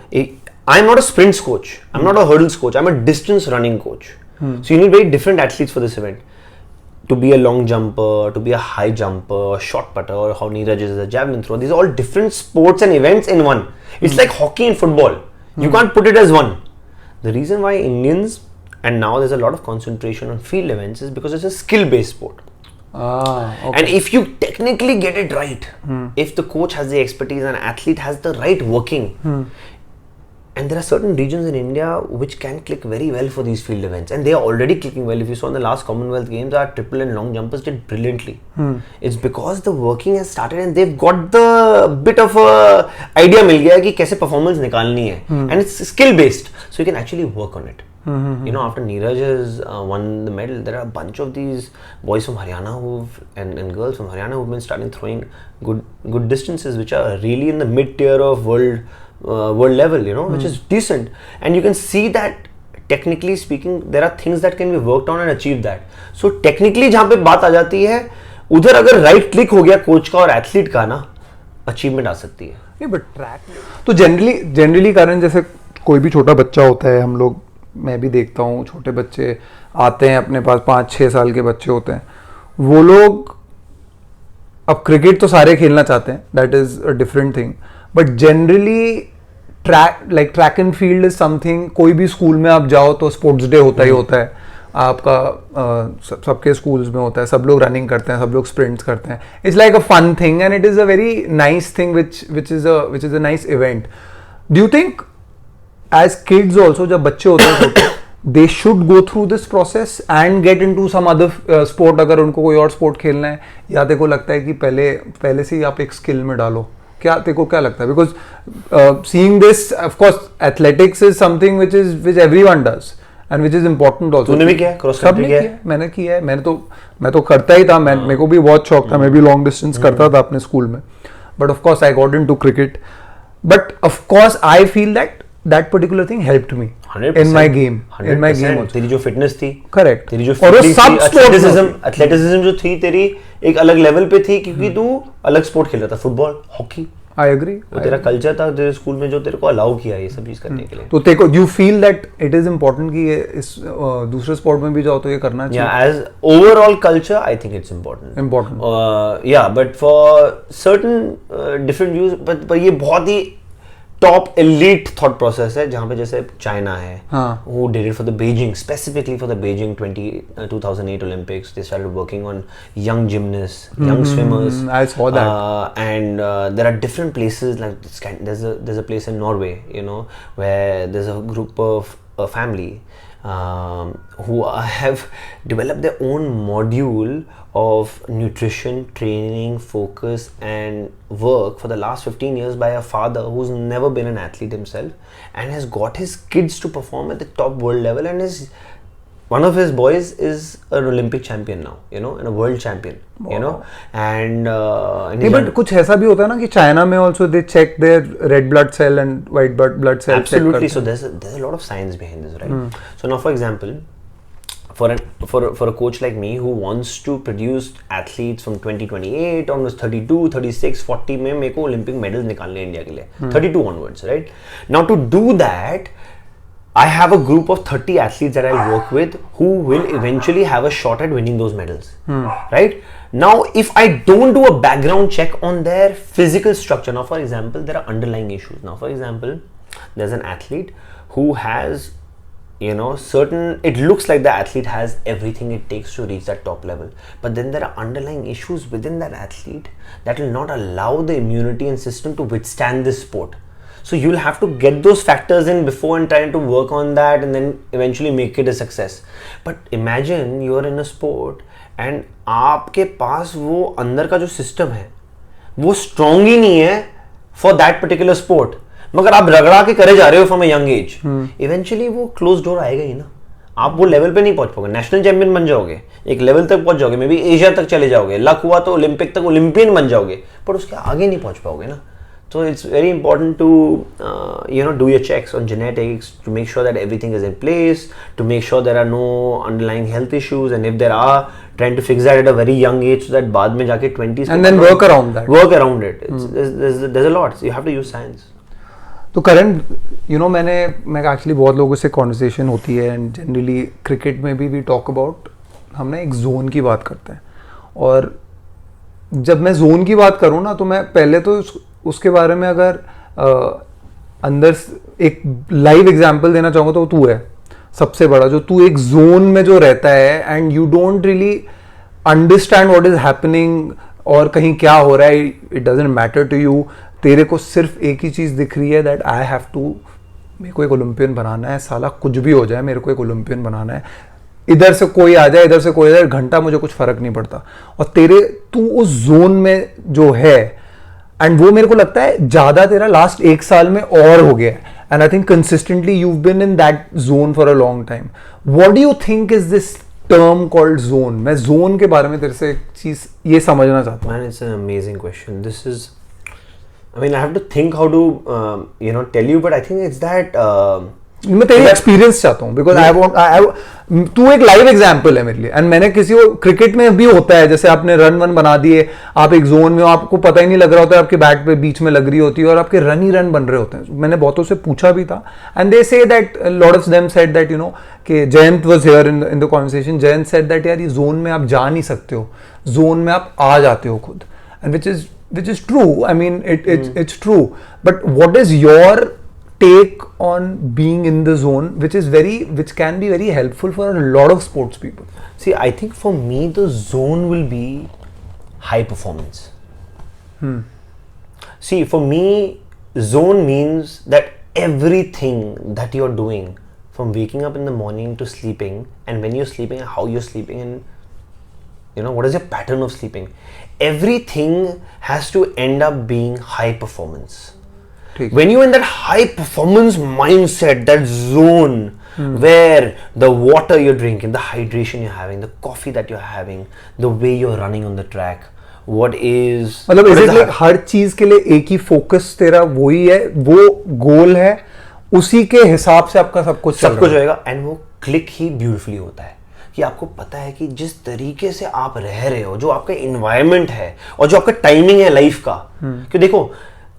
I'm not a sprints coach. I'm not a hurdles coach. I'm a distance running coach. So you need very different athletes for this event. To be a long jumper, to be a high jumper, a short putter, or how Neeraj is a javelin thrower. These are all different sports and events in one. It's like hockey and football. You can't put it as one. The reason why Indians, and now there's a lot of concentration on field events, is because it's a skill-based sport. Okay. And if you technically get it right, if the coach has the expertise and athlete has the right working, and there are certain regions in India which can click very well for these field events, and they are already clicking well. If you saw in the last Commonwealth Games, our triple and long jumpers did brilliantly. It's because the working has started and they've got the bit of a idea मिल गया कि कैसे performance निकालनी है, and it's skill based, so you can actually work on it. You know, after Neeraj has won the medal, there are a bunch of these boys from Haryana and girls from Haryana who've been starting throwing good distances, which are really in the mid tier of world level, you know, which is decent. And you can see that technically speaking, there are things that can be worked on and achieve that. So technically जहाँ पे बात आ जाती है, उधर अगर right click हो गया कोच का और एथलीट का ना, achievement आ सकती है. नहीं, but track तो generally कारण जैसे कोई भी छोटा बच्चा होता है, हम लोग, मैं भी देखता हूँ, छोटे बच्चे आते हैं अपने पास, 5-6 साल के बच्चे होते हैं, वो लोग अब क्रिकेट तो सारे खेलना चाहते हैं, that is a different thing, but generally track and field is something, कोई भी स्कूल में आप जाओ तो स्पोर्ट्स डे होता ही होता है आपका, सबके स्कूल्स में होता है, सब लोग रनिंग करते हैं, सब लोग स्प्रिंट्स करते हैं, it's like a fun thing and it is a very nice thing which is a nice event. Do you think as kids also, जब बच्चे होते हैं they should go through this process and get into some other sport, अगर उनको कोई और स्पोर्ट खेलना है, या तेरे को लगता है कि पहले से ही आप एक स्किल में डालो? क्या तेरे को क्या लगता है? Because seeing this, of course athletics is something which everyone does and which is important also. तूने भी किया है? क्रॉस कंट्री किया है? मैंने किया है. मैं तो करता ही था, मेरे को भी बहुत शौक था, मैं भी लॉन्ग डिस्टेंस करता था अपने स्कूल में, but of course I got into cricket, but of course I feel that particular thing helped me 100%, in my game also. तेरी जो फिटनेस थी, करेक्ट, तेरी जो और वो सब एथलेटिसिज्म जो थी तेरी एक अलग लेवल पे थी, क्योंकि तू अलग स्पोर्ट खेल रहा था, फुटबॉल, हॉकी. I agree. वो तेरा कल्चर था तेरे स्कूल में जो तेरे को अलाउ किया ये सब चीज करने के लिए. तो तेरे को you feel that it is important कि ये इस दूसरे स्पोर्ट में भी जाओ तो ये करना चाहिए? या as overall culture I think it's important. या but for certain different views, पर ये बहुत ही टॉप एलीट थॉट प्रोसेस है, जहाँ पे जैसे चाइना है, who did it for the Beijing, specifically for the Beijing 2008 Olympics. They started working on young gymnasts, young swimmers. I saw that. And there are different places, like there's a place in Norway, you know, where there's a group of a family who have developed their own module of nutrition, training, focus and work for the last 15 years by a father who's never been an athlete himself and has got his kids to perform at the top world level, and is one of his boys is an Olympic champion now, you know, and a world champion, you know, and नहीं, but कुछ ऐसा भी होता है ना कि चाइना में also they check their red blood cell and white blood cell. Absolutely. So there's a lot of science behind this, right? So now, for example, for a coach like me who wants to produce athletes from 2028 onwards, 32, 36, 40 में मेरे को Olympic medals निकालने इंडिया के लिए, 32 onwards, right? Now to do that, I have a group of 30 athletes that I work with who will eventually have a shot at winning those medals, right? Now, if I don't do a background check on their physical structure, now for example, there are underlying issues. Now, for example, there's an athlete who has, you know, it looks like the athlete has everything it takes to reach that top level, but then there are underlying issues within that athlete that will not allow the immunity and system to withstand this sport. So you'll have to get those factors in before and trying to work on that and then eventually make it a success. But imagine you're in a sport and आपके पास वो अंदर का जो सिस्टम है वो स्ट्रॉन्ग ही नहीं है फॉर दैट पर्टिकुलर स्पोर्ट, मगर आप रगड़ा के करे जा रहे हो from a young age, eventually वो क्लोज डोर आएगा ही ना. आप वो लेवल पे नहीं पहुंच पाओगे, नेशनल चैंपियन बन जाओगे, एक लेवल तक पहुंच जाओगे, मे बी एशिया तक चले जाओगे, लक हुआ तो ओलंपिक तक ओलंपियन बन जाओगे, पर उसके आगे नहीं पहुंच पाओगे ना. So it's very important to you know, do your checks on genetics to make sure that everything is in place, to make sure there are no underlying health issues, and if there are, trying to fix that at a very young age so that बाद में जाके 20s and then work around that. Work around it. There's a lot. So you have to use science. तो करण, you know, मैं एक्चुअली बहुत लोगों से कॉन्वर्सेशन होती है एंड जनरली क्रिकेट में भी वी टॉक अबाउट, हम ना एक जोन की बात करते हैं, और जब मैं जोन की बात करूँ ना तो मैं पहले तो उसके बारे में अगर अंदर एक लाइव एग्जांपल देना चाहूँगा तो तू है सबसे बड़ा, जो तू एक जोन में जो रहता है and you don't really understand what is happening और कहीं क्या हो रहा है, it doesn't matter to you. तेरे को सिर्फ एक ही चीज़ दिख रही है दैट आई हैव टू, मेरे को एक ओलंपियन बनाना है, साला कुछ भी हो जाए मेरे को एक ओलंपियन बनाना है, इधर से कोई आ जाए इधर से कोई आ जाए, घंटा मुझे कुछ फर्क नहीं पड़ता. और तू उस जोन में जो है, एंड वो मेरे को लगता है ज्यादा तेरा लास्ट एक साल में और हो गया है, and I think consistently you have been in that zone for a long time. What do you think is this term called zone? मैं जोन के बारे में तेरे से एक चीज ये समझना चाहता हूँ. Man, it's an amazing question. This is, I mean, I have to think how to you know, tell you, but I think it's that मैं तेरी एक्सपीरियंस चाहता हूँ, बिकॉज तू एक लाइव एग्जाम्पल है मेरे लिए, एंड मैंने किसी को, क्रिकेट में भी होता है जैसे आपने रन वन बना दिए, आप एक जोन में हो, आपको पता ही नहीं लग रहा होता है, आपके बैट पे बीच में लग रही होती है और आपके रन ही रन बन रहे होते हैं. मैंने बहुतों से पूछा भी था and they say that lot of them said that you know कि Jayant was here in the conversation, Jayant said that यार ये जोन में आप जा नहीं सकते हो, जोन में आप आ जाते हो खुद, and which is true. I mean it's true, but what is your take on being in the zone, which can be very helpful for a lot of sports people? See, I think for me the zone will be high performance. See, for me zone means that everything that you're doing, from waking up in the morning to sleeping, and when you're sleeping, how you're sleeping, and you know, what is your pattern of sleeping, everything has to end up being high performance. When you're in that high performance mindset, that zone where the water you're drinking, the hydration you're having, the coffee that you're having, the way you're running on the track, मतलब is it like हर चीज के लिए एक ही फोकस तेरा वही है, वो गोल है, उसी के हिसाब से आपका सब कुछ होएगा, एंड वो क्लिक ही ब्यूटीफुली होता है कि आपको पता है कि जिस तरीके से आप रह रहे हो, जो आपका इन्वायरमेंट है और जो आपका टाइमिंग है लाइफ का, कि देखो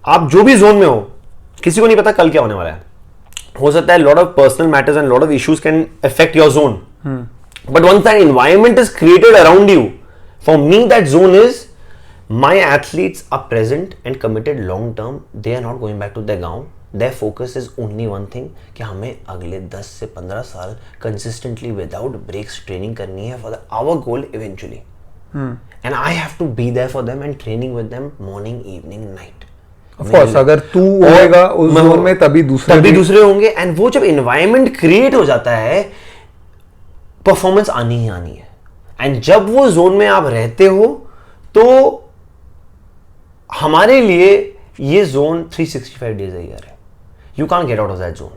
आप जो भी जोन में हो, किसी को नहीं पता कल क्या होने वाला है, हो सकता है lot of personal matters and lot of issues can affect your zone, but once that environment is created around you, for me that zone is my athletes are present and committed long term, they are not going back to their गांव, their focus is only one thing कि हमें अगले 10 से 15 साल consistently without breaks training करनी है for our goal eventually, and I have to be there for them and training with them morning, evening, night. Of course, अगर तू होएगा उस जोन में तभी दूसरे होंगे, and वो जब environment create हो जाता है परफॉर्मेंस आनी ही आनी है। एंड जब वो जोन में आप रहते हो तो हमारे लिए ये जोन 365 डेज अ ईयर है। You can't get out of that zone,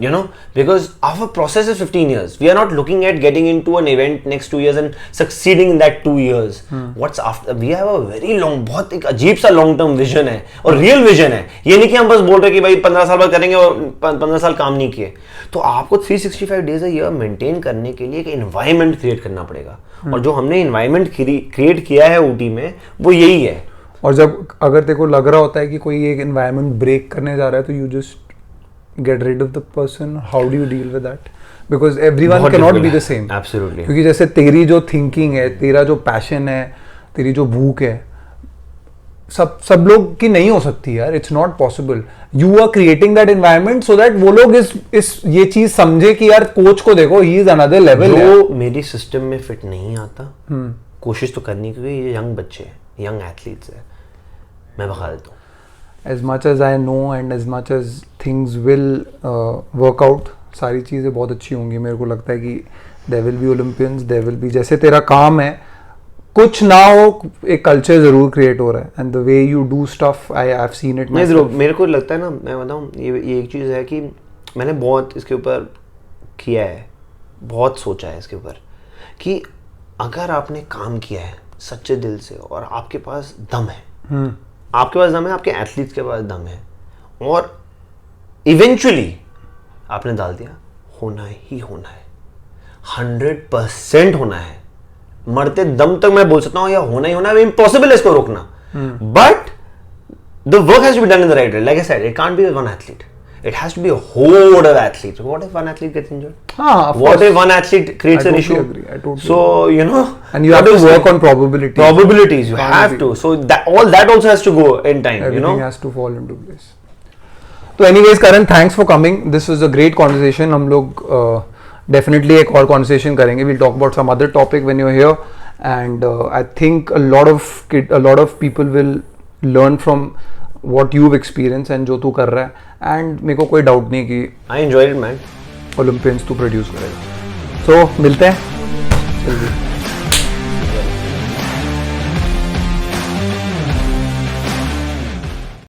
you know, because our process is 15 years. We are not looking at getting into an event next 2 years and succeeding in that 2 years. What's after? We have a very long, बहुत एक अजीब सा long term vision है और real vision है। ये नहीं कि हम बस बोल रहे कि भाई 15 साल बाद करेंगे और 15 साल काम नहीं किए। तो आपको 365 डेज अ ईयर मेंटेन करने के लिए एक environment क्रिएट करना पड़ेगा। और जो हमने environment क्रिएट किया है ऊटी में वो यही है। और जब अगर तेरे को लग रहा होता है कि कोई एक environment break करने जा रहा है तो you just get rid of the person. How do you deal with that? Because everyone cannot be the same. Absolutely. क्योंकि जैसे तेरी जो thinking है, तेरा जो passion है, तेरी जो भूख है, सब लोग की नहीं हो सकती यार. It's not possible. You are creating that environment so that वो लोग इस ये चीज समझे कि यार कोच को देखो, he is another level. जो मेरी सिस्टम में फिट नहीं आता, कोशिश तो करनी, क्योंकि ये यंग बच्चे हैं, यंग एथलीट्स हैं, मैं भगा देता हूँ. As much as I know and as much as things will work out, सारी चीज़ें बहुत अच्छी होंगी. मेरे को लगता है कि there will be Olympians, there will be, जैसे तेरा काम है, कुछ ना हो एक कल्चर ज़रूर क्रिएट हो रहा है. And the way you do stuff, I've seen it myself. मेरे को लगता है ना, मैं बताऊँ, ये एक चीज़ है कि मैंने बहुत इसके ऊपर किया है, बहुत सोचा है इसके ऊपर कि अगर आपने काम किया है सच्चे दिल से और आपके पास दम है, आपके पास दम है, आपके एथलीट्स के पास दम है और इवेंचुअली आपने डाल दिया, होना ही होना है, 100% होना है. मरते दम तक मैं बोल सकता हूँ या होना ही होना है, इम्पॉसिबल है इसको रोकना. But the work has to be done in the right way. Like I said, it can't be one athlete. It has to be a horde of athletes. What if one athlete gets injured? What if one athlete creates an issue? I totally so agree. You know, and you have to work on probabilities. Probabilities, you have to. So all that also has to go in time. Everything you know, has to fall into place. So, anyways, Karan, thanks for coming. This was a great conversation. हम लोग definitely एक और conversation करेंगे. We'll talk about some other topic when you're here, and I think a lot of people will learn from what you've experienced and जो तू कर रहा है. And मेरे को कोई डाउट नहीं कि I enjoyed it, man. Olympians तू प्रोड्यूस करेगा. So मिलते हैं.